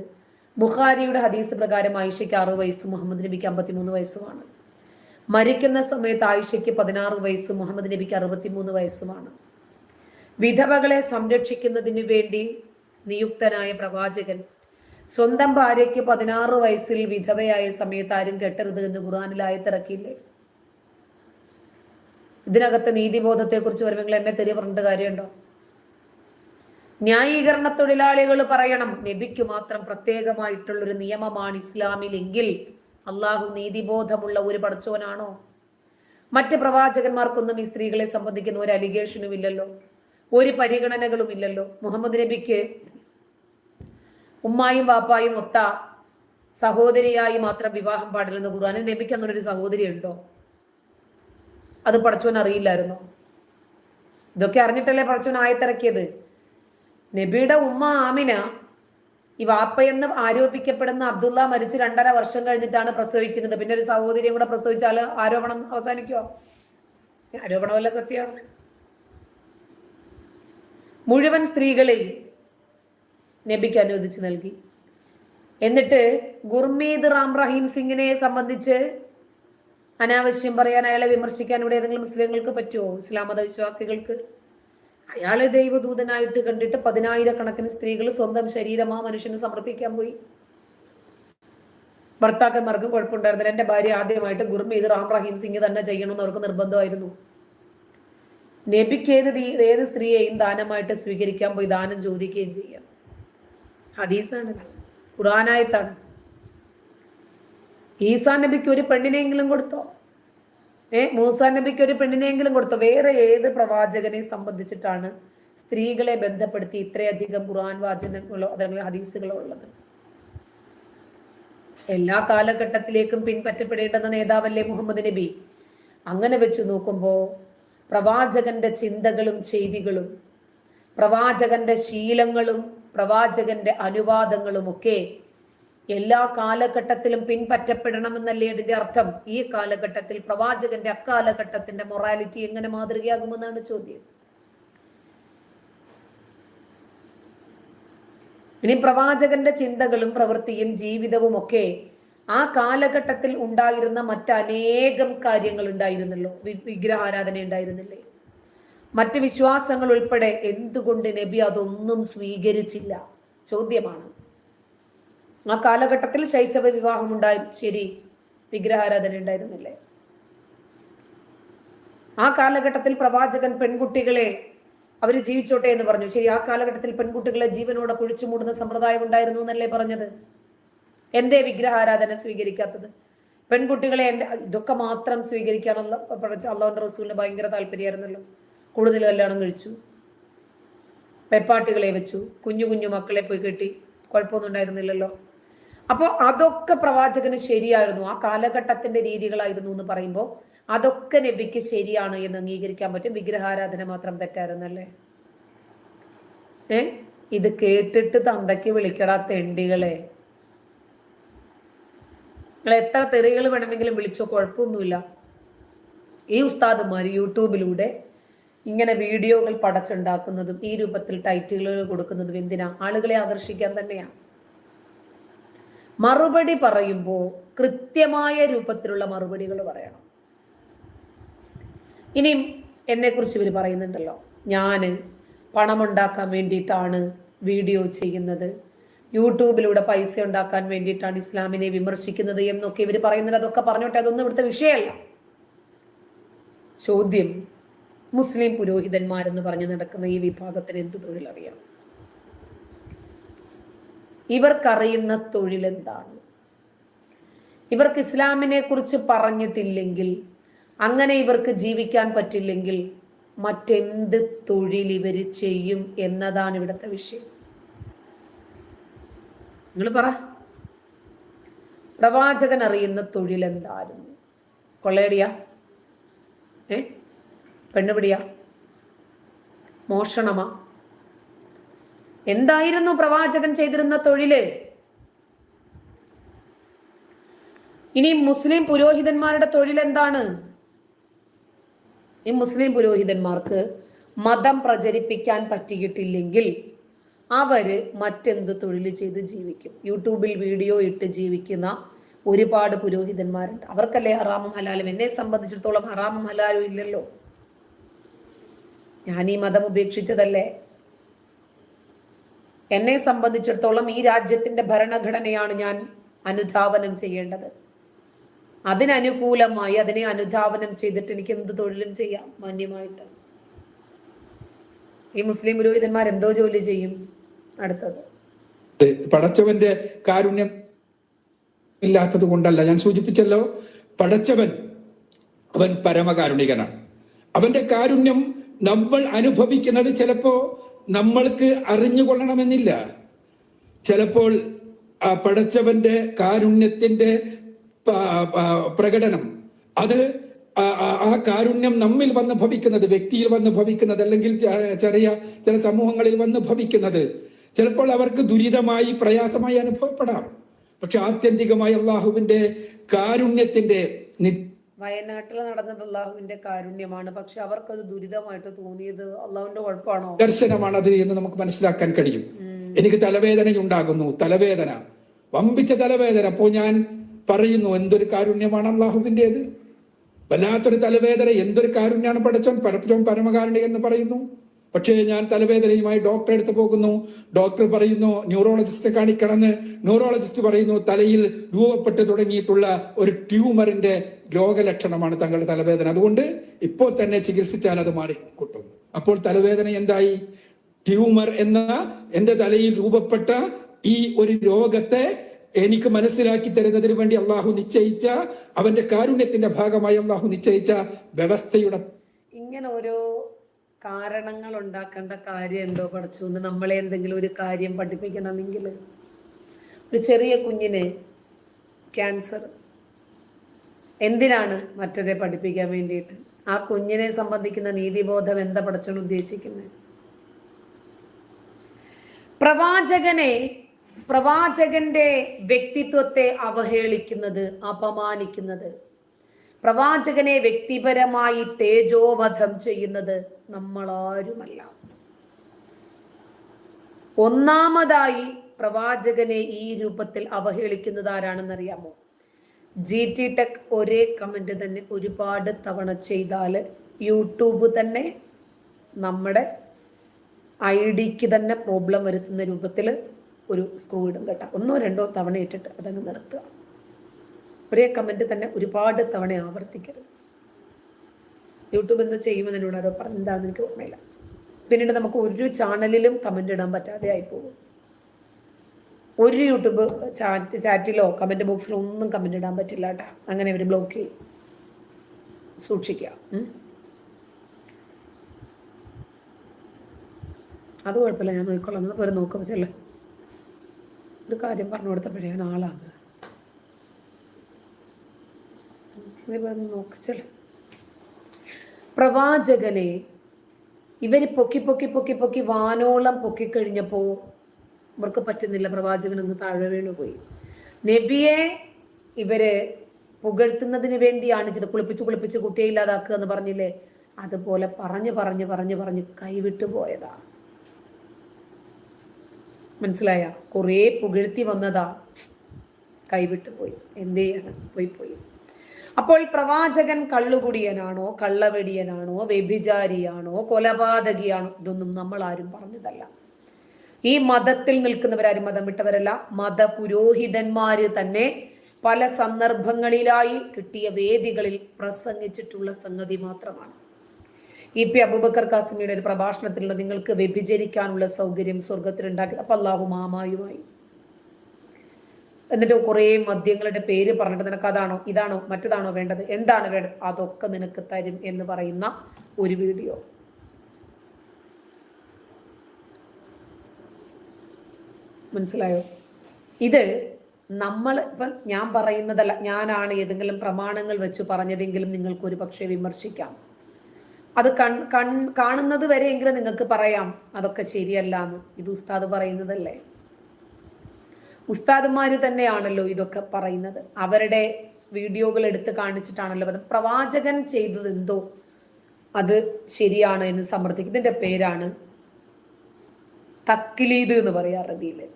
ബുഖാരിയുടെ ഹദീസ് പ്രകാരം ആയിഷയ്ക്ക് 6 വയസ്സും മുഹമ്മദ് നബിക്ക് 53 വയസ്സുമാണ്. മരിക്കുന്ന സമയത്ത് ആയിഷയ്ക്ക് 16 വയസ്സും മുഹമ്മദ് നബിക്ക് 63 വയസ്സുമാണ്. വിധവകളെ സംരക്ഷിക്കുന്നതിന് വേണ്ടി നിയുക്തനായ പ്രവാചകൻ സ്വന്തം ഭാര്യയ്ക്ക് 16 വയസ്സിൽ വിധവയായ സമയത്ത് ആരും കെട്ടരുത് എന്ന് ഖുർആനിൽ ആയത്തിറക്കിയില്ലേ? ഇതിനകത്ത് നീതിബോധത്തെ കുറിച്ച് വരുമെങ്കിൽ എന്നെ തെരി പറഞ്ഞിട്ട് കാര്യമുണ്ടോ? ന്യായീകരണ തൊഴിലാളികൾ പറയണം നബിക്ക് മാത്രം പ്രത്യേകമായിട്ടുള്ളൊരു നിയമമാണ് ഇസ്ലാമിലെങ്കിൽ അള്ളാഹു നീതിബോധമുള്ള ഒരു പടച്ചോനാണോ? മറ്റ് പ്രവാചകന്മാർക്കൊന്നും ഈ സ്ത്രീകളെ സംബന്ധിക്കുന്ന ഒരു അലിഗേഷനും ഇല്ലല്ലോ, ഒരു പരിഗണനകളും ഇല്ലല്ലോ. മുഹമ്മദ് നബിക്ക് ഉമ്മായും വാപ്പായും ഒത്ത സഹോദരിയായി മാത്രം വിവാഹം പാടില്ലെന്ന് ഖുർആനിൽ. നബിക്ക് അങ്ങനെ ഒരു സഹോദരി ഉണ്ടോ? അത് പടച്ചോൻ അറിയില്ലായിരുന്നോ? ഇതൊക്കെ അറിഞ്ഞിട്ടല്ലേ പടച്ചോൻ ആയത്തിറക്കിയത്. നബിയുടെ ഉമ്മ ആമിന ഈ വാപ്പയെന്ന് ആരോപിക്കപ്പെടുന്ന അബ്ദുള്ള മരിച്ച് 2.5 വർഷം കഴിഞ്ഞിട്ടാണ് പ്രസവിക്കുന്നത്. പിന്നെ ഒരു സഹോദരിയും കൂടെ പ്രസവിച്ചാൽ ആരോപണം അവസാനിക്കോ? ആരോപണമല്ല, സത്യമാണ്. മുഴുവൻ സ്ത്രീകളെയും നബിക്ക് അനുവദിച്ചു നൽകി. എന്നിട്ട് ഗുർമീത് റാം റഹീം സിംഗിനെ സംബന്ധിച്ച് അനാവശ്യം പറയാൻ, അയാളെ വിമർശിക്കാൻ ഇവിടെ ഏതെങ്കിലും മുസ്ലിങ്ങൾക്ക് പറ്റുമോ? ഇസ്ലാം മത വിശ്വാസികൾക്ക്? അയാളെ ദൈവദൂതനായിട്ട് കണ്ടിട്ട് 10,000 സ്ത്രീകൾ സ്വന്തം ശരീരം ആ മനുഷ്യന് സമർപ്പിക്കാൻ പോയി. ഭർത്താക്കന്മാർക്കും കുഴപ്പമുണ്ടായിരുന്നില്ല. എന്റെ ഭാര്യ ആദ്യമായിട്ട് ഗുർമീത് റാം റഹീം സിംഗ് തന്നെ ചെയ്യണമെന്ന് അവർക്ക് നിർബന്ധമായിരുന്നു. നബിക്ക് ഏത് സ്ത്രീയെയും ദാനമായിട്ട് സ്വീകരിക്കാൻ പോയി ദാനം ചോദിക്കുകയും ചെയ്യാം. ഹദീസാണ്, ഖുർആനായത്താണ്. ഈസാ നബിക്ക് ഒരു പെണ്ണിനെങ്കിലും കൊടുത്തോ? മൂസാ നബിക്ക് ഒരു പെണ്ണിനെങ്കിലും കൊടുത്തോ? വേറെ ഏത് പ്രവാചകനെ സംബന്ധിച്ചിട്ടാണ് സ്ത്രീകളെ ബന്ധപ്പെടുത്തി ഇത്രയധികം ഖുർആൻ വാചനങ്ങളോ അതല്ലെങ്കിൽ ഹദീസുകളോ ഉള്ളത്? എല്ലാ കാലഘട്ടത്തിലേക്കും പിൻപറ്റപ്പെടേണ്ടുന്ന നേതാവല്ലേ മുഹമ്മദ് നബി. അങ്ങനെ വെച്ച് നോക്കുമ്പോൾ പ്രവാചകന്റെ ചിന്തകളും ചെയ്തികളും പ്രവാചകന്റെ ശീലങ്ങളും പ്രവാചകന്റെ അനുവാദങ്ങളും ഒക്കെ എല്ലാ കാലഘട്ടത്തിലും പിൻപറ്റപ്പെടണമെന്നല്ലേ അതിന്റെ അർത്ഥം? ഈ കാലഘട്ടത്തിൽ പ്രവാചകന്റെ അക്കാലഘട്ടത്തിന്റെ മൊറാലിറ്റി എങ്ങനെ മാതൃകയാകുമെന്നാണ് ചോദ്യം. ഇനി പ്രവാചകന്റെ ചിന്തകളും പ്രവൃത്തിയും ജീവിതവും ഒക്കെ ആ കാലഘട്ടത്തിൽ ഉണ്ടായിരുന്ന മറ്റനേകം കാര്യങ്ങൾ ഉണ്ടായിരുന്നല്ലോ. വിഗ്രഹാരാധന ഉണ്ടായിരുന്നില്ലേ? മറ്റ് വിശ്വാസങ്ങൾ ഉൾപ്പെടെ. എന്തുകൊണ്ട് നബി അതൊന്നും സ്വീകരിച്ചില്ല? ചോദ്യമാണ്. ആ കാലഘട്ടത്തിൽ ശൈശവ വിവാഹം ഉണ്ടായി, ശരി. വിഗ്രഹാരാധന ഉണ്ടായിരുന്നില്ലേ? ആ കാലഘട്ടത്തിൽ പ്രവാചകൻ പെൺകുട്ടികളെ അവർ ജീവിച്ചോട്ടെ എന്ന് പറഞ്ഞു, ശരി. ആ കാലഘട്ടത്തിൽ പെൺകുട്ടികളെ ജീവനോടെ കുഴിച്ചു മൂടുന്ന സമ്പ്രദായം ഉണ്ടായിരുന്നു എന്നല്ലേ പറഞ്ഞത്? എന്തേ വിഗ്രഹാരാധന സ്വീകരിക്കാത്തത്? പെൺകുട്ടികളെ ഇതൊക്കെ മാത്രം സ്വീകരിക്കാനുള്ള അള്ളാഹുവിന്റെ റസൂലിന് ഭയങ്കര താല്പര്യമായിരുന്നല്ലോ. കൂടുതൽ കല്യാണം കഴിച്ചു, പെപ്പാട്ടികളെ വെച്ചു, കുഞ്ഞു കുഞ്ഞു മക്കളെ പോയി കെട്ടി, കുഴപ്പമൊന്നും ഉണ്ടായിരുന്നില്ലല്ലോ. അപ്പോൾ അതൊക്കെ പ്രവാചകന് ശരിയായിരുന്നു, ആ കാലഘട്ടത്തിന്റെ രീതികളായിരുന്നു എന്ന് പറയുമ്പോൾ അതൊക്കെ നബിക്ക് ശരിയാണ് എന്ന് അംഗീകരിക്കാൻ പറ്റും. വിഗ്രഹാരാധന മാത്രം തെറ്റായിരുന്നല്ലേ? ഇത് കേട്ടിട്ട് തന്തയ്ക്ക് വിളിക്കടാ തെണ്ടികളെ. നിങ്ങൾ എത്ര തെറികൾ വേണമെങ്കിലും വിളിച്ചോ, കുഴപ്പമൊന്നുമില്ല. ഈ ഉസ്താദുമാർ യൂട്യൂബിലൂടെ ഇങ്ങനെ വീഡിയോകൾ പടച്ചുണ്ടാക്കുന്നതും ഈ രൂപത്തിൽ ടൈറ്റിലുകൾ കൊടുക്കുന്നതും എന്തിനാ? ആളുകളെ ആകർഷിക്കാൻ തന്നെയാണ്. മറുപടി പറയുമ്പോൾ കൃത്യമായ രൂപത്തിലുള്ള മറുപടികൾ പറയണം. ഇനിയും എന്നെക്കുറിച്ച് ഇവർ പറയുന്നുണ്ടല്ലോ, ഞാൻ പണമുണ്ടാക്കാൻ വേണ്ടിയിട്ടാണ് വീഡിയോ ചെയ്യുന്നത്, യൂട്യൂബിലൂടെ പൈസ ഉണ്ടാക്കാൻ വേണ്ടിയിട്ടാണ് ഇസ്ലാമിനെ വിമർശിക്കുന്നത് എന്നൊക്കെ ഇവർ പറയുന്നത്. അതൊക്കെ പറഞ്ഞോട്ടെ, അതൊന്നും ഇവിടുത്തെ വിഷയമല്ല. ചോദ്യം, മുസ്ലിം പുരോഹിതന്മാരെന്ന് പറഞ്ഞു നടക്കുന്ന ഈ വിഭാഗത്തിന് എന്ത് തൊഴിലറിയാം? ഇവർക്കറിയുന്ന തൊഴിലെന്താണ്? ഇവർക്ക് ഇസ്ലാമിനെ കുറിച്ച് പറഞ്ഞിട്ടില്ലെങ്കിൽ, അങ്ങനെ ഇവർക്ക് ജീവിക്കാൻ പറ്റില്ലെങ്കിൽ മറ്റെന്ത് തൊഴിൽ ഇവർ ചെയ്യും എന്നതാണ് ഇവിടുത്തെ വിഷയം. നിങ്ങൾ പറ. പ്രവാചകൻ അറിയുന്ന തൊഴിലെന്തായിരുന്നു? കൊള്ളയടിയാ? പെണ്ണുപിടിയാ? മോഷണമാ? എന്തായിരുന്നു പ്രവാചകൻ ചെയ്തിരുന്ന തൊഴില്? ഇനി മുസ്ലിം പുരോഹിതന്മാരുടെ തൊഴിൽ എന്താണ്? ഈ മുസ്ലിം പുരോഹിതന്മാർക്ക് മതം പ്രചരിപ്പിക്കാൻ പറ്റിയിട്ടില്ലെങ്കിൽ അവര് മറ്റെന്ത് തൊഴിൽ ചെയ്ത് ജീവിക്കും? യൂട്യൂബിൽ വീഡിയോ ഇട്ട് ജീവിക്കുന്ന ഒരുപാട് പുരോഹിതന്മാരുണ്ട്. അവർക്കല്ലേ ഹറാമും ഹലാലും. എന്നെ സംബന്ധിച്ചിടത്തോളം ഹറാമും ഹലാലും ഇല്ലല്ലോ. ഞാൻ ഈ മതം ഉപേക്ഷിച്ചതല്ലേ. എന്നെ സംബന്ധിച്ചിടത്തോളം ഈ രാജ്യത്തിന്റെ ഭരണഘടനയാണ് ഞാൻ അനുധാവനം ചെയ്യേണ്ടത്. അതിനനുകൂലമായി അതിനെ അനുധാവനം ചെയ്തിട്ട് എനിക്ക് എന്ത് തൊഴിലും ചെയ്യാം മാന്യമായിട്ട്. ഈ മുസ്ലിം പുരോഹിതന്മാർ എന്തോ ജോലി ചെയ്യും? അടുത്തത്, പടച്ചവന്റെ കാരുണ്യം ഇല്ലാത്തത് കൊണ്ടല്ല. ഞാൻ സൂചിപ്പിച്ചല്ലോ, പടച്ചവൻ അവൻ പരമകാരുണികനാണ്. അവന്റെ കാരുണ്യം നമ്മൾ അനുഭവിക്കുന്നത് ചിലപ്പോ നമ്മൾക്ക് അറിഞ്ഞുകൊള്ളണമെന്നില്ല. ചിലപ്പോൾ ആ പടച്ചവന്റെ കാരുണ്യത്തിന്റെ പ്രകടനം, അത് ആ കാരുണ്യം നമ്മിൽ വന്ന് ഭവിക്കുന്നത്, വ്യക്തിയിൽ വന്ന് ഭവിക്കുന്നത്, അല്ലെങ്കിൽ ചെറിയ ചില സമൂഹങ്ങളിൽ വന്ന് ഭവിക്കുന്നത് ചിലപ്പോൾ അവർക്ക് ദുരിതമായി പ്രയാസമായി അനുഭവപ്പെടാം. പക്ഷെ ആത്യന്തികമായി അള്ളാഹുവിന്റെ കാരുണ്യത്തിന്റെ വയനാട്ടിൽ നടന്നത് അള്ളാഹുവിന്റെ കാരുണ്യമാണ്. പക്ഷെ അവർക്കത് ദുരിതമായിട്ട് തോന്നിയത് അള്ളാഹുവിന്റെ കുഴപ്പമാണോ? ദർശനമാണത് എന്ന് നമുക്ക് മനസ്സിലാക്കാൻ കഴിയും. എനിക്ക് തലവേദനയുണ്ടാകുന്നു, തലവേദന, വമ്പിച്ച തലവേദന. അപ്പോ ഞാൻ പറയുന്നു, എന്തൊരു കാരുണ്യമാണ് അള്ളാഹുവിൻ്റെത്. വല്ലാത്തൊരു തലവേദന, എന്തൊരു കാരുണ്യമാണ് പടച്ചോൻ പരമകാരുണ്യം എന്ന് പറയുന്നു. പക്ഷേ ഞാൻ തലവേദനയുമായി ഡോക്ടറെ അടുത്ത് പോകുന്നു. ഡോക്ടർ പറയുന്നു ന്യൂറോളജിസ്റ്റ് കാണിക്കണമെന്ന്. ന്യൂറോളജിസ്റ്റ് പറയുന്നു തലയിൽ രൂപപ്പെട്ട് തുടങ്ങിയിട്ടുള്ള ഒരു ട്യൂമറിന്റെ രോഗലക്ഷണമാണ് തങ്ങളുടെ തലവേദന, അതുകൊണ്ട് ഇപ്പോൾ തന്നെ ചികിത്സിച്ചാൽ അത് മാറിക്കിട്ടും. അപ്പോൾ തലവേദന എന്തായി? ട്യൂമർ എന്ന എന്റെ തലയിൽ രൂപപ്പെട്ട ഈ ഒരു രോഗത്തെ എനിക്ക് മനസ്സിലാക്കി തരുന്നതിന് വേണ്ടി അള്ളാഹു നിശ്ചയിച്ച, അവന്റെ കാരുണ്യത്തിന്റെ ഭാഗമായി അള്ളാഹു നിശ്ചയിച്ച വ്യവസ്ഥയുടെ ഇങ്ങനെ ഓരോ കാരണങ്ങൾ ഉണ്ടാക്കേണ്ട കാര്യമുണ്ടോ പഠിച്ചുകൊണ്ട്? നമ്മളെ എന്തെങ്കിലും ഒരു കാര്യം പഠിപ്പിക്കണമെങ്കിൽ, ഒരു ചെറിയ കുഞ്ഞിന് ക്യാൻസർ, എന്തിനാണ്? മറ്റരെ പഠിപ്പിക്കാൻ വേണ്ടിയിട്ട്. ആ കുഞ്ഞിനെ സംബന്ധിക്കുന്ന നീതിബോധം എന്താ പഠിച്ചോണ്ട് ഉദ്ദേശിക്കുന്നത്? പ്രവാചകന്റെ വ്യക്തിത്വത്തെ അവഹേളിക്കുന്നത്, അപമാനിക്കുന്നത്, പ്രവാചകനെ വ്യക്തിപരമായി തേജോവധം ചെയ്യുന്നത് നമ്മളാരുമല്ല. ഒന്നാമതായി പ്രവാചകനെ ഈ രൂപത്തിൽ അവഹേളിക്കുന്നത് ആരാണെന്നറിയാമോ? GT ടെക് ഒരേ കമന്റ് തന്നെ ഒരുപാട് തവണ ചെയ്താൽ യൂട്യൂബ് തന്നെ നമ്മുടെ ID തന്നെ പ്രോബ്ലം വരുത്തുന്ന രൂപത്തിൽ ഒരു സ്ക്രൂ ഇടും കേട്ടോ. 1-2 തവണ ഇട്ടിട്ട് അതങ്ങ് നിർത്തുക. ഒരേ കമന്റ് തന്നെ ഒരുപാട് തവണ ആവർത്തിക്കരുത്. യൂട്യൂബ് എന്തോ ചെയ്യുമെന്ന് എന്നോട് ആരോ പറഞ്ഞു, എന്താണെന്ന് എനിക്ക് ഓർമ്മയില്ല. പിന്നീട് നമുക്ക് ഒരു ചാനലിലും കമന്റ് ഇടാൻ പറ്റാതെ ആയിപ്പോകും. ഒരു യൂട്യൂബ് ചാറ്റിലോ കമന്റ് ബോക്സിലോ ഒന്നും കമന്റ് ഇടാൻ പറ്റില്ല കേട്ടോ. അങ്ങനെ അവർ ബ്ലോക്ക് ചെയ്യും. സൂക്ഷിക്കുക. അത് കുഴപ്പമില്ല, ഞാൻ നോക്കിക്കൊള്ളാം. ഒരു നോക്കുക വെച്ചല്ലേ, ഒരു കാര്യം പറഞ്ഞു കൊടുത്തപ്പോഴേ ഞാൻ ആളാകുക. നോക്കിച്ചല്ലേ, പ്രവാചകനെ ഇവര് പൊക്കി വാനോളം പൊക്കിക്കഴിഞ്ഞപ്പോ ഇവർക്ക് പറ്റുന്നില്ല. പ്രവാചകൻ അങ്ങ് താഴെ വീണുപോയി. നബിയെ ഇവര് പുകഴ്ത്തുന്നതിന് വേണ്ടിയാണ് ചെയ്ത്, കുളിപ്പിച്ച് കുട്ടിയെ ഇല്ലാതാക്കുക എന്ന് പറഞ്ഞില്ലേ, അതുപോലെ പറഞ്ഞ് കൈവിട്ടു പോയതാ. മനസ്സിലായ? കുറേ പുകഴ്ത്തി വന്നതാ, കൈവിട്ടു പോയി. എന്ത് ചെയ്യാണ്? പോയി. അപ്പോൾ പ്രവാചകൻ കള്ളുകുടിയനാണോ, കള്ളവെടിയനാണോ, വ്യഭിചാരിയാണോ, കൊലപാതകിയാണോ, ഇതൊന്നും നമ്മൾ ആരും പറഞ്ഞതല്ല. ഈ മതത്തിൽ നിൽക്കുന്നവരാരും മതം വിട്ടവരല്ല. മതപുരോഹിതന്മാര് തന്നെ പല സന്ദർഭങ്ങളിലായി കിട്ടിയ വേദികളിൽ പ്രസംഗിച്ചിട്ടുള്ള സംഗതി മാത്രമാണ്. ഇ പി അബൂബക്കർ കാസിമിയുടെ ഒരു പ്രഭാഷണത്തിലുള്ള നിങ്ങൾക്ക് വ്യഭിചരിക്കാനുള്ള സൗകര്യം സ്വർഗത്തിൽ ഉണ്ടാക്കി. അപ്പൊ അള്ളാഹു മാമായുമായി എന്നിട്ട് കുറേ മദ്യങ്ങളുടെ പേര് പറഞ്ഞിട്ട് നിനക്ക് അതാണോ ഇതാണോ മറ്റതാണോ വേണ്ടത്, എന്താണ് വേണ്ടത്, അതൊക്കെ നിനക്ക് തരും എന്ന് പറയുന്ന ഒരു വീഡിയോ. മനസ്സിലായോ? ഇത് നമ്മൾ ഇപ്പം ഞാൻ പറയുന്നതല്ല, ഞാനാണ് ഏതെങ്കിലും പ്രമാണങ്ങൾ വെച്ച് പറഞ്ഞതെങ്കിലും നിങ്ങൾക്ക് ഒരു പക്ഷേ വിമർശിക്കാം. അത് കാണുന്നത് വരെയെങ്കിലും നിങ്ങൾക്ക് പറയാം അതൊക്കെ ശരിയല്ല എന്ന്. ഇത് ഉസ്താദ് പറയുന്നതല്ലേ? ഉസ്താദുമാര് തന്നെയാണല്ലോ ഇതൊക്കെ പറയുന്നത്. അവരുടെ വീഡിയോകൾ എടുത്ത് കാണിച്ചിട്ടാണല്ലോ അത്. പ്രവാചകൻ ചെയ്തത് എന്തോ അത് ശരിയാണ് എന്ന് സമ്മർദ്ദിക്കും. ഇതിന്റെ പേരാണ് തക്ലീദ് എന്ന് പറയാ അറബിയില്.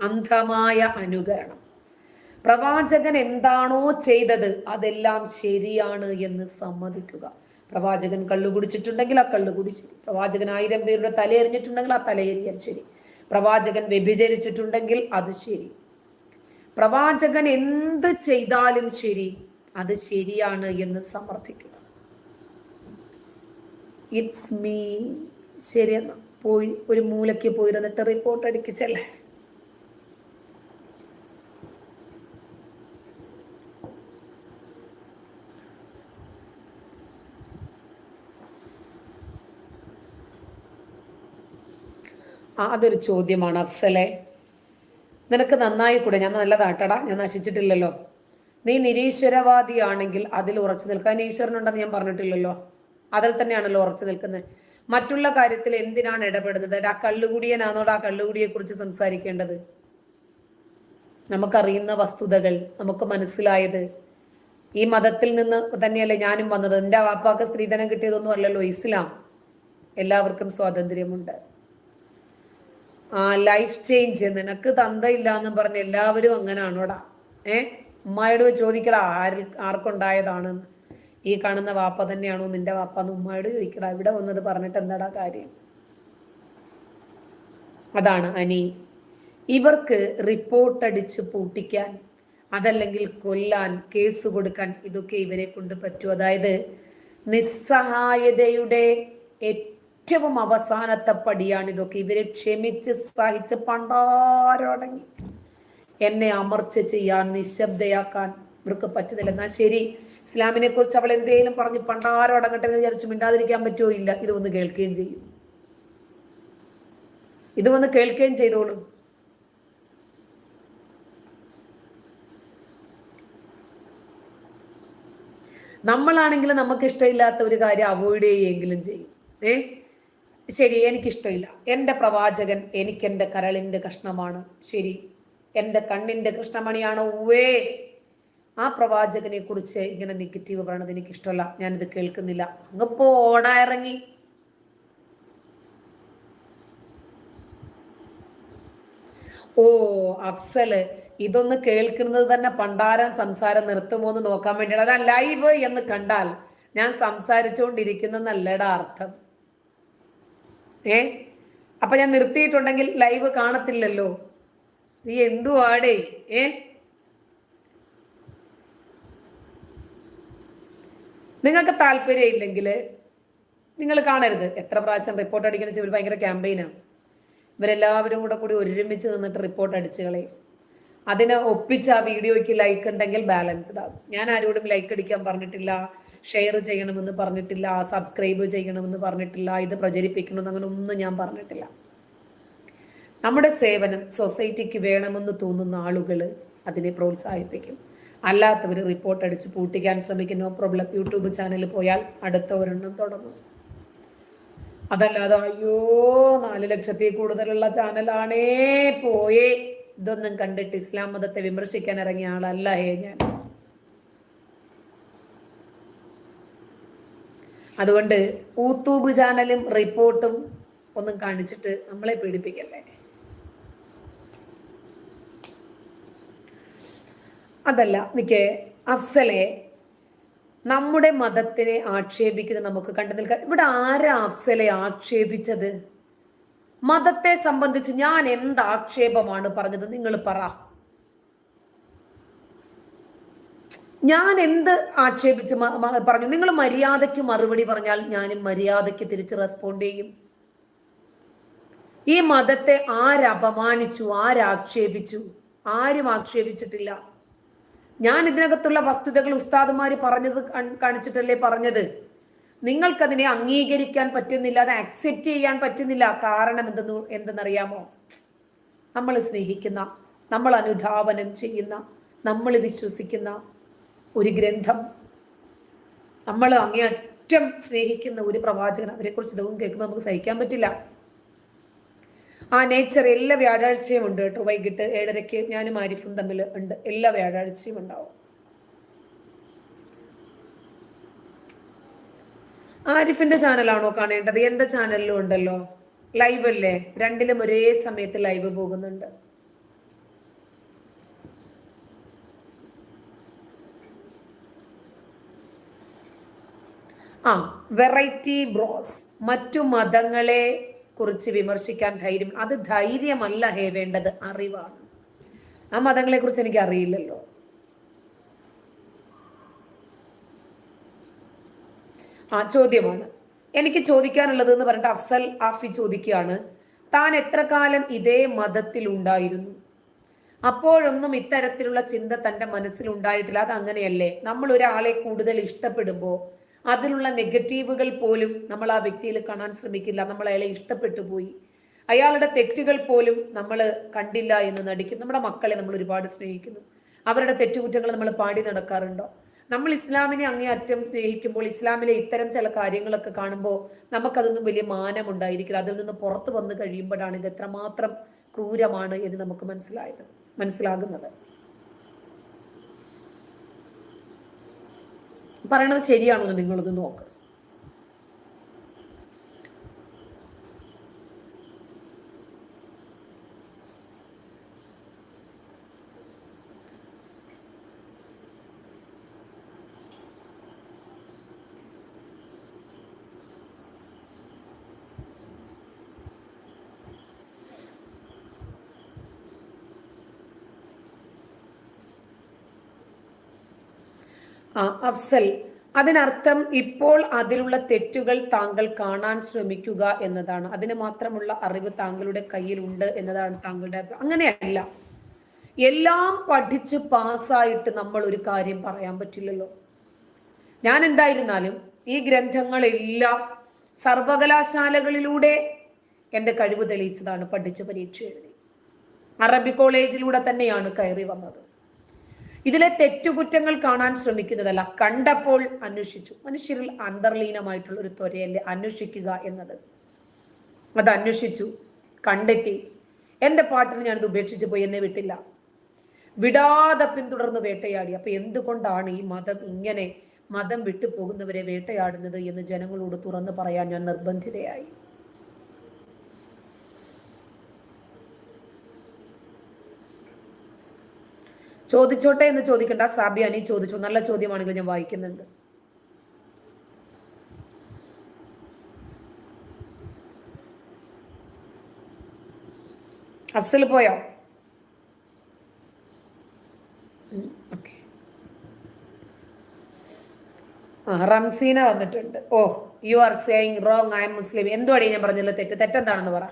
അന്ധമായ അനുകരണം. പ്രവാചകൻ എന്താണോ ചെയ്തത് അതെല്ലാം ശരിയാണ് എന്ന് സമ്മതിക്കുക. പ്രവാചകൻ കള്ളു കുടിച്ചിട്ടുണ്ടെങ്കിൽ ആ കള്ളുകുടി ശരി. പ്രവാചകൻ 1000 പേരുടെ തലയെറിഞ്ഞിട്ടുണ്ടെങ്കിൽ ആ തലയെറിയാൻ ശരി. പ്രവാചകൻ വ്യഭിചരിച്ചിട്ടുണ്ടെങ്കിൽ അത് ശരി. പ്രവാചകൻ എന്ത് ചെയ്താലും ശരി, അത് ശരിയാണ് എന്ന് സമർത്ഥിക്കുക. ഇറ്റ്സ് മീ ശരിയെന്ന പോയി ഒരു മൂലയ്ക്ക് പോയിരുന്നിട്ട് റിപ്പോർട്ട് അടിക്കിച്ചല്ലേ. അതൊരു ചോദ്യമാണ് അഫ്സലെ. നിനക്ക് നന്നായി കൂടെ? ഞാൻ നല്ലതാട്ടടാ, ഞാൻ നശിച്ചിട്ടില്ലല്ലോ. നീ നിരീശ്വരവാദിയാണെങ്കിൽ അതിൽ ഉറച്ചു നിൽക്കാൻ ഈശ്വരനുണ്ടെന്ന് ഞാൻ പറഞ്ഞിട്ടില്ലല്ലോ. അതിൽ തന്നെയാണല്ലോ ഉറച്ചു നിൽക്കുന്നത്. മറ്റുള്ള കാര്യത്തിൽ എന്തിനാണ് ഇടപെടുന്നത്? ആ കള്ളുകുടിയനാണോടാ ആ കള്ളുകുടിയെ കുറിച്ച് സംസാരിക്കേണ്ടത്? നമുക്കറിയുന്ന വസ്തുതകൾ, നമുക്ക് മനസ്സിലായത് ഈ മതത്തിൽ നിന്ന് തന്നെയല്ലേ ഞാനും വന്നത്. എൻ്റെ വാപ്പാക്ക് സ്ത്രീധനം കിട്ടിയതൊന്നും അല്ലല്ലോ ഇസ്ലാം. എല്ലാവർക്കും സ്വാതന്ത്ര്യമുണ്ട്. ലൈഫ് ചേഞ്ച് നിനക്ക് തന്തയില്ല എന്ന് പറഞ്ഞ് എല്ലാവരും അങ്ങനാണോടാ? ഉമ്മായോട് ചോദിക്കടാ ആർക്കുണ്ടായതാണെന്ന്. ഈ കാണുന്ന വാപ്പ തന്നെയാണോ നിന്റെ വാപ്പ എന്ന് ഉമ്മായോട് ചോദിക്കടാ. ഇവിടെ വന്നത് പറഞ്ഞിട്ട് എന്താടാ കാര്യം? അതാണ് അനി. ഇവർക്ക് റിപ്പോർട്ട് അടിച്ച് പൂട്ടിക്കാൻ, അതല്ലെങ്കിൽ കൊല്ലാൻ, കേസ് കൊടുക്കാൻ, ഇതൊക്കെ ഇവരെ കൊണ്ട് പറ്റൂ. അതായത് നിസ്സഹായതയുടെ ഏറ്റവും അവസാനത്തെ പടിയാണ് ഇതൊക്കെ. ഇവരെ ക്ഷമിച്ച് സഹിച്ച് പണ്ടാരോടങ്ങി എന്നെ അമർച്ച ചെയ്യാൻ, നിശബ്ദയാക്കാൻ ഇവർക്ക് പറ്റുന്നില്ല. എന്നാൽ ശരി, ഇസ്ലാമിനെ കുറിച്ച് അവൾ എന്തെങ്കിലും പറഞ്ഞ് പണ്ടാരോടങ്ങട്ടെ എന്ന് വിചാരിച്ച് മിണ്ടാതിരിക്കാൻ പറ്റുമോ? ഇല്ല. ഇത് വന്ന് കേൾക്കുകയും ചെയ്യും. ഇത് വന്ന് കേൾക്കുകയും ചെയ്തോളൂ. നമ്മളാണെങ്കിൽ നമുക്ക് ഇഷ്ടമില്ലാത്ത ഒരു കാര്യം അവോയ്ഡ് ചെയ്യുകയെങ്കിലും ചെയ്യും. ശരി, എനിക്കിഷ്ടമില്ല, എൻ്റെ പ്രവാചകൻ എനിക്കെൻ്റെ കരളിൻ്റെ കഷ്ണമാണ്, ശരി, എൻ്റെ കണ്ണിൻ്റെ കൃഷ്ണമണിയാണ്, ഉവ്വേ ആ പ്രവാചകനെ കുറിച്ച് ഇങ്ങനെ നെഗറ്റീവ് പറയണത് എനിക്കിഷ്ടമല്ല, ഞാനിത് കേൾക്കുന്നില്ല. അങ്ങപ്പോ ഓടാ ഇറങ്ങി. ഓ അഫ്സല്, ഇതൊന്ന് കേൾക്കുന്നത് തന്നെ പണ്ടാരം സംസാരം നിർത്തുമോ എന്ന് നോക്കാൻ വേണ്ടിയാണ്. അതാ ലൈവ് എന്ന് കണ്ടാൽ ഞാൻ സംസാരിച്ചുകൊണ്ടിരിക്കുന്നല്ലടാ അർത്ഥം. അപ്പൊ ഞാൻ നിർത്തിയിട്ടുണ്ടെങ്കിൽ ലൈവ് കാണത്തില്ലല്ലോ. നീ എന്തുവാടേ? നിങ്ങൾക്ക് താല്പര്യം ഇല്ലെങ്കിൽ നിങ്ങൾ കാണരുത്. എത്ര പ്രാവശ്യം റിപ്പോർട്ട് അടിക്കുന്ന വെച്ചാൽ ഭയങ്കര ക്യാമ്പയിനാണ്. ഇവരെല്ലാവരും കൂടി ഒരുമിച്ച് നിന്നിട്ട് റിപ്പോർട്ട് അടിച്ചു കളയും. അതിനെ ഒപ്പിച്ച് ആ വീഡിയോയ്ക്ക് ലൈക്ക് ഉണ്ടെങ്കിൽ ബാലൻസ്ഡ് ആകും. ഞാൻ ആരോടും ലൈക്ക് അടിക്കാൻ പറഞ്ഞിട്ടില്ല, ഷെയർ ചെയ്യണമെന്ന് പറഞ്ഞിട്ടില്ല, സബ്സ്ക്രൈബ് ചെയ്യണമെന്ന് പറഞ്ഞിട്ടില്ല, ഇത് പ്രചരിപ്പിക്കണമെന്ന് അങ്ങനെ ഒന്നും ഞാൻ പറഞ്ഞിട്ടില്ല. നമ്മുടെ സേവനം സൊസൈറ്റിക്ക് വേണമെന്ന് തോന്നുന്ന ആളുകൾ അതിനെ പ്രോത്സാഹിപ്പിക്കും. അല്ലാത്തവർ റിപ്പോർട്ട് അടിച്ച് പൂട്ടിക്കാൻ ശ്രമിക്കും. No problem. യൂട്യൂബ് ചാനൽ പോയാൽ അടുത്ത ഒരെണ്ണം തുടങ്ങും. അതല്ലാതെ അയ്യോ 4 ലക്ഷത്തിൽ കൂടുതലുള്ള ചാനലാണേ പോയേ, ഇതൊന്നും കണ്ടിട്ട് ഇസ്ലാം മതത്തെ വിമർശിക്കാൻ ഇറങ്ങിയ ആളല്ല ഞാൻ. അതുകൊണ്ട് യൂട്യൂബ് ചാനലും റിപ്പോർട്ടും ഒന്നും കാണിച്ചിട്ട് നമ്മളെ പീഡിപ്പിക്കല്ലേ. അതല്ല നിക്ക് അഫ്സലെ, നമ്മുടെ മതത്തിനെ ആക്ഷേപിക്കുന്നത് നമുക്ക് കണ്ടു നിൽക്കാം. ഇവിടെ ആരാ അഫ്സലെ ആക്ഷേപിച്ചത്? മതത്തെ സംബന്ധിച്ച് ഞാൻ എന്ത് ആക്ഷേപമാണ് പറഞ്ഞത്? നിങ്ങൾ പറ. ഞാൻ എന്ത് ആക്ഷേപിച്ച് പറഞ്ഞു? നിങ്ങൾ മര്യാദയ്ക്ക് മറുപടി പറഞ്ഞാൽ ഞാനും മര്യാദയ്ക്ക് തിരിച്ച് റെസ്പോണ്ട് ചെയ്യും. ഈ മതത്തെ ആരപമാനിച്ചു, ആരാക്ഷേപിച്ചു? ആരും ആക്ഷേപിച്ചിട്ടില്ല. ഞാൻ ഇതിനകത്തുള്ള വസ്തുതകൾ ഉസ്താദുമാര് പറഞ്ഞത് കാണിച്ചിട്ടല്ലേ പറഞ്ഞത്. നിങ്ങൾക്കതിനെ അംഗീകരിക്കാൻ പറ്റുന്നില്ല, അത് അക്സെപ്റ്റ് ചെയ്യാൻ പറ്റുന്നില്ല. കാരണം എന്തെന്നറിയാമോ? നമ്മൾ സ്നേഹിക്കുന്ന, നമ്മൾ അനുധാവനം ചെയ്യുന്ന, നമ്മൾ വിശ്വസിക്കുന്ന ഒരു ഗ്രന്ഥം, നമ്മൾ അങ്ങേയറ്റം സ്നേഹിക്കുന്ന ഒരു പ്രവാചകൻ, അവരെ കുറിച്ച് ഇതൊന്നും കേൾക്കുമ്പോൾ നമുക്ക് സഹിക്കാൻ പറ്റില്ല. ആ നേച്ചർ എല്ലാ വ്യാഴാഴ്ചയും ഉണ്ട് കേട്ടോ. വൈകിട്ട് 7:30 ഞാനും ആരിഫും തമ്മിൽ ഉണ്ട്. എല്ലാ വ്യാഴാഴ്ചയും ഉണ്ടാവും. ആരിഫിന്റെ ചാനലാണോ കാണേണ്ടത്? എൻ്റെ ചാനലിലും ഉണ്ടല്ലോ, ലൈവ് അല്ലേ, രണ്ടിലും ഒരേ സമയത്ത് ലൈവ് പോകുന്നുണ്ട്. Variety bros. മറ്റു മതങ്ങളെ കുറിച്ച് വിമർശിക്കാൻ ധൈര്യം. അത് ധൈര്യമല്ല വേണ്ടത്, അറിവാണ്. ആ മതങ്ങളെ കുറിച്ച് എനിക്ക് അറിയില്ലല്ലോ. ചോദ്യമാണ് എനിക്ക് ചോദിക്കാനുള്ളത് എന്ന് പറഞ്ഞിട്ട് അഫ്സൽ ആഫി ചോദിക്കുകയാണ്, താൻ എത്ര കാലം ഇതേ മതത്തിൽ ഉണ്ടായിരുന്നു? അപ്പോഴൊന്നും ഇത്തരത്തിലുള്ള ചിന്ത തൻ്റെ മനസ്സിലുണ്ടായിട്ടില്ല. അത് അങ്ങനെയല്ലേ? നമ്മൾ ഒരാളെ കൂടുതൽ ഇഷ്ടപ്പെടുമ്പോൾ അതിലുള്ള നെഗറ്റീവുകൾ പോലും നമ്മൾ ആ വ്യക്തിയിൽ കാണാൻ ശ്രമിക്കില്ല. നമ്മൾ അയാളെ ഇഷ്ടപ്പെട്ടു പോയി, അയാളുടെ തെറ്റുകൾ പോലും നമ്മൾ കണ്ടില്ല എന്ന് നടിക്കും. നമ്മുടെ മക്കളെ നമ്മൾ ഒരുപാട് സ്നേഹിക്കുന്നു, അവരുടെ തെറ്റുകുറ്റങ്ങൾ നമ്മൾ പാടി നടക്കാറുണ്ടോ? നമ്മൾ ഇസ്ലാമിനെ അങ്ങേയറ്റം സ്നേഹിക്കുമ്പോൾ ഇസ്ലാമിലെ ഇത്തരം ചില കാര്യങ്ങളൊക്കെ കാണുമ്പോൾ നമുക്കതൊന്നും വലിയ മാനമുണ്ടായിരിക്കില്ല. അതിൽ നിന്ന് പുറത്തു വന്നു കഴിയുമ്പോഴാണ് ഇത് എത്രമാത്രം ക്രൂരമാണ് എന്ന് നമുക്ക് മനസ്സിലാകുന്നത്. പറയണത് ശരിയാണോ എന്ന് നിങ്ങളൊന്ന് നോക്ക്. അഫ്സൽ, അതിനർത്ഥം ഇപ്പോൾ അതിലുള്ള തെറ്റുകൾ താങ്കൾ കാണാൻ ശ്രമിക്കുക എന്നതാണ്. അതിന് മാത്രമുള്ള അറിവ് താങ്കളുടെ കയ്യിലുണ്ട് എന്നതാണ് താങ്കളുടെ. അങ്ങനെയല്ല, എല്ലാം പഠിച്ച് പാസ്സായിട്ട് നമ്മൾ ഒരു കാര്യം പറയാൻ പറ്റില്ലല്ലോ. ഞാൻ എന്തായിരുന്നാലും ഈ ഗ്രന്ഥങ്ങളെല്ലാം സർവകലാശാലകളിലൂടെ എൻ്റെ കഴിവ് തെളിയിച്ചതാണ്. പഠിച്ച് പരീക്ഷ എഴുതി അറബി കോളേജിലൂടെ തന്നെയാണ് കയറി വന്നത്. ഇതിലെ തെറ്റുകുറ്റങ്ങൾ കാണാൻ ശ്രമിക്കുന്നതല്ല, കണ്ടപ്പോൾ അന്വേഷിച്ചു. മനുഷ്യരിൽ അന്തർലീനമായിട്ടുള്ള ഒരു ത്വരയല്ലേ അന്വേഷിക്കുക എന്നത്. അത് അന്വേഷിച്ചു, കണ്ടെത്തി. എൻ്റെ പാട്ടിന് ഞാനിത് ഉപേക്ഷിച്ച് പോയി, എന്നെ വിട്ടില്ല, വിടാതെ പിന്തുടർന്ന് വേട്ടയാടി. അപ്പൊ എന്തുകൊണ്ടാണ് ഈ മതം ഇങ്ങനെ മതം വിട്ടു പോകുന്നവരെ വേട്ടയാടുന്നത് എന്ന് ജനങ്ങളോട് തുറന്നു പറയാൻ ഞാൻ നിർബന്ധിതയായി. ചോദിച്ചോട്ടെ എന്ന് ചോദിക്കണ്ട, സാബിയാനി ചോദിച്ചു. നല്ല ചോദ്യമാണെങ്കിൽ ഞാൻ വായിക്കുന്നുണ്ട്. അഫ്സൽ പോയോ? ഓക്കെ. റംസീന വന്നിട്ടുണ്ട്. Oh, you are saying wrong, I am Muslim. എന്തുവാടി ഞാൻ പറഞ്ഞില്ല? തെറ്റെന്താണെന്ന് പറ.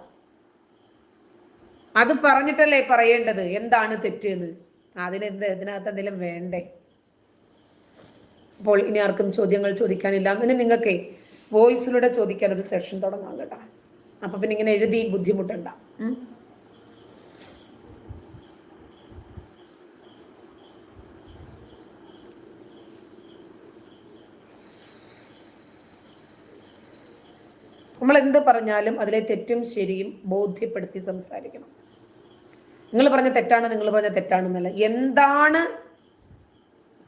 അത് പറഞ്ഞിട്ടല്ലേ പറയേണ്ടത് എന്താണ് തെറ്റ് എന്ന്. ഇതിനകത്ത് എന്തെങ്കിലും വേണ്ടേ? അപ്പോൾ ഇനി ആർക്കും ചോദ്യങ്ങൾ ചോദിക്കാനില്ല. അങ്ങനെ നിങ്ങൾക്ക് വോയിസിലൂടെ ചോദിക്കാൻ ഒരു സെഷൻ തുടങ്ങാം കേട്ടോ. അപ്പൊ പിന്നെ ഇങ്ങനെ എഴുതി ബുദ്ധിമുട്ടണ്ട. നമ്മൾ എന്ത് പറഞ്ഞാലും അതിലെ തെറ്റും ശരിയും ബോധ്യപ്പെടുത്തി സംസാരിക്കണം. നിങ്ങൾ പറഞ്ഞ തെറ്റാണ്, നിങ്ങൾ പറഞ്ഞ തെറ്റാണെന്നല്ല, എന്താണ്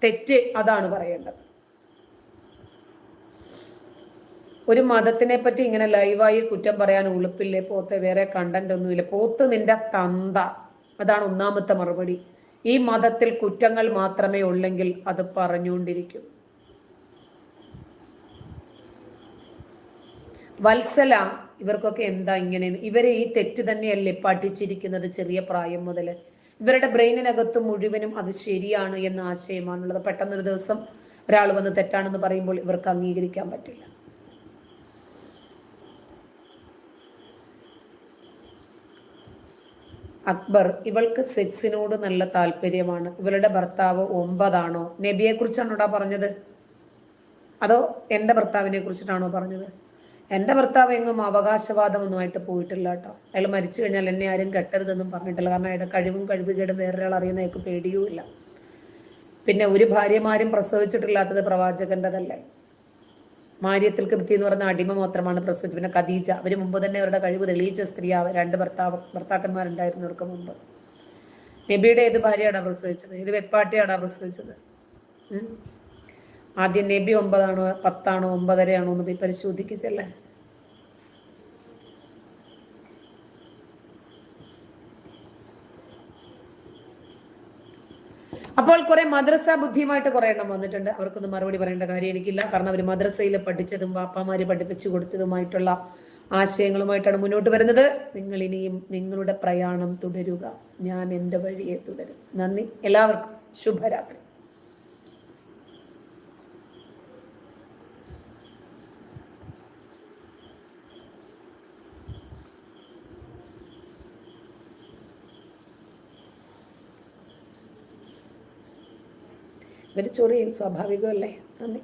തെറ്റ് അതാണ് പറയേണ്ടത്. ഒരു മതത്തിനെ പറ്റി ഇങ്ങനെ ലൈവായി കുറ്റം പറയാൻ ഉളുപ്പില്ലേ? പോത്തെ, വേറെ കണ്ടന്റ് ഒന്നുമില്ല. പോത്ത് നിന്റെ തന്ത, അതാണ് ഒന്നാമത്തെ മറുപടി. ഈ മതത്തിൽ കുറ്റങ്ങൾ മാത്രമേ ഉള്ളെങ്കിൽ അത് പറഞ്ഞുകൊണ്ടിരിക്കും. വത്സല, ഇവർക്കൊക്കെ എന്താ ഇങ്ങനെ? ഇവരെ ഈ തെറ്റ് തന്നെയല്ലേ പഠിച്ചിരിക്കുന്നത് ചെറിയ പ്രായം മുതൽ? ഇവരുടെ ബ്രെയിനിനകത്ത് മുഴുവനും അത് ശരിയാണ് എന്ന ആശയമാണുള്ളത്. പെട്ടെന്നൊരു ദിവസം ഒരാൾ വന്ന് തെറ്റാണെന്ന് പറയുമ്പോൾ ഇവർക്ക് അംഗീകരിക്കാൻ പറ്റില്ല. അക്ബർ, ഇവൾക്ക് സെക്സിനോട് നല്ല താല്പര്യമാണ്. ഇവളുടെ ഭർത്താവ് 9 ആണോ? നബിയെ കുറിച്ചാണോടാ പറഞ്ഞത്, അതോ എൻ്റെ ഭർത്താവിനെ കുറിച്ചിട്ടാണോ പറഞ്ഞത്? എൻ്റെ ഭർത്താവ് എങ്ങും അവകാശവാദമൊന്നുമായിട്ട് പോയിട്ടില്ല കേട്ടോ. അയാൾ മരിച്ചു കഴിഞ്ഞാൽ എന്നെ ആരും കെട്ടരുതെന്നും പറഞ്ഞിട്ടില്ല. കാരണം അയാളുടെ കഴിവുകേടും വേറൊരാൾ അറിയുന്ന അയാൾക്ക് പേടിയുമില്ല. പിന്നെ ഒരു ഭാര്യമാരും പ്രസവിച്ചിട്ടില്ലാത്തത് പ്രവാചകൻ്റെതല്ലേ. മാര്യത്തിൽ കിബ്തി എന്ന് പറയുന്ന അടിമ മാത്രമാണ് പ്രസവിച്ചത്. പിന്നെ ഖദീജ, അവർ മുമ്പ് തന്നെ അവരുടെ കഴിവ് തെളിയിച്ച സ്ത്രീയാവ്. 2 ഭർത്താക്കന്മാരുണ്ടായിരുന്നവർക്ക് മുമ്പ്. നബിയുടെ ഏത് ഭാര്യയാണോ പ്രസവിച്ചത്? ഇത് വെപ്പാട്ടിയാണോ പ്രസവിച്ചത്? ആദ്യം നബി 9 ആണോ 10 ആണോ 9.5 ആണോ എന്ന് പോയി പരിശോധിക്കല്ലേ. അപ്പോൾ കുറെ മദ്രസ ബുദ്ധിയുമായിട്ട് കുറെ എണ്ണം വന്നിട്ടുണ്ട്. അവർക്കൊന്നും മറുപടി പറയേണ്ട കാര്യം എനിക്കില്ല. കാരണം അവർ മദ്രസയിൽ പഠിച്ചതും പാപ്പാമാര് പഠിപ്പിച്ചു കൊടുത്തതുമായിട്ടുള്ള ആശയങ്ങളുമായിട്ടാണ് മുന്നോട്ട് വരുന്നത്. നിങ്ങൾ ഇനിയും നിങ്ങളുടെ പ്രയാണം തുടരുക, ഞാൻ എൻ്റെ വഴിയെ തുടരും. നന്ദി എല്ലാവർക്കും. ശുഭരാത്രി. ഇവർ ചൊറിയും, സ്വാഭാവികമല്ലേ. നന്ദി.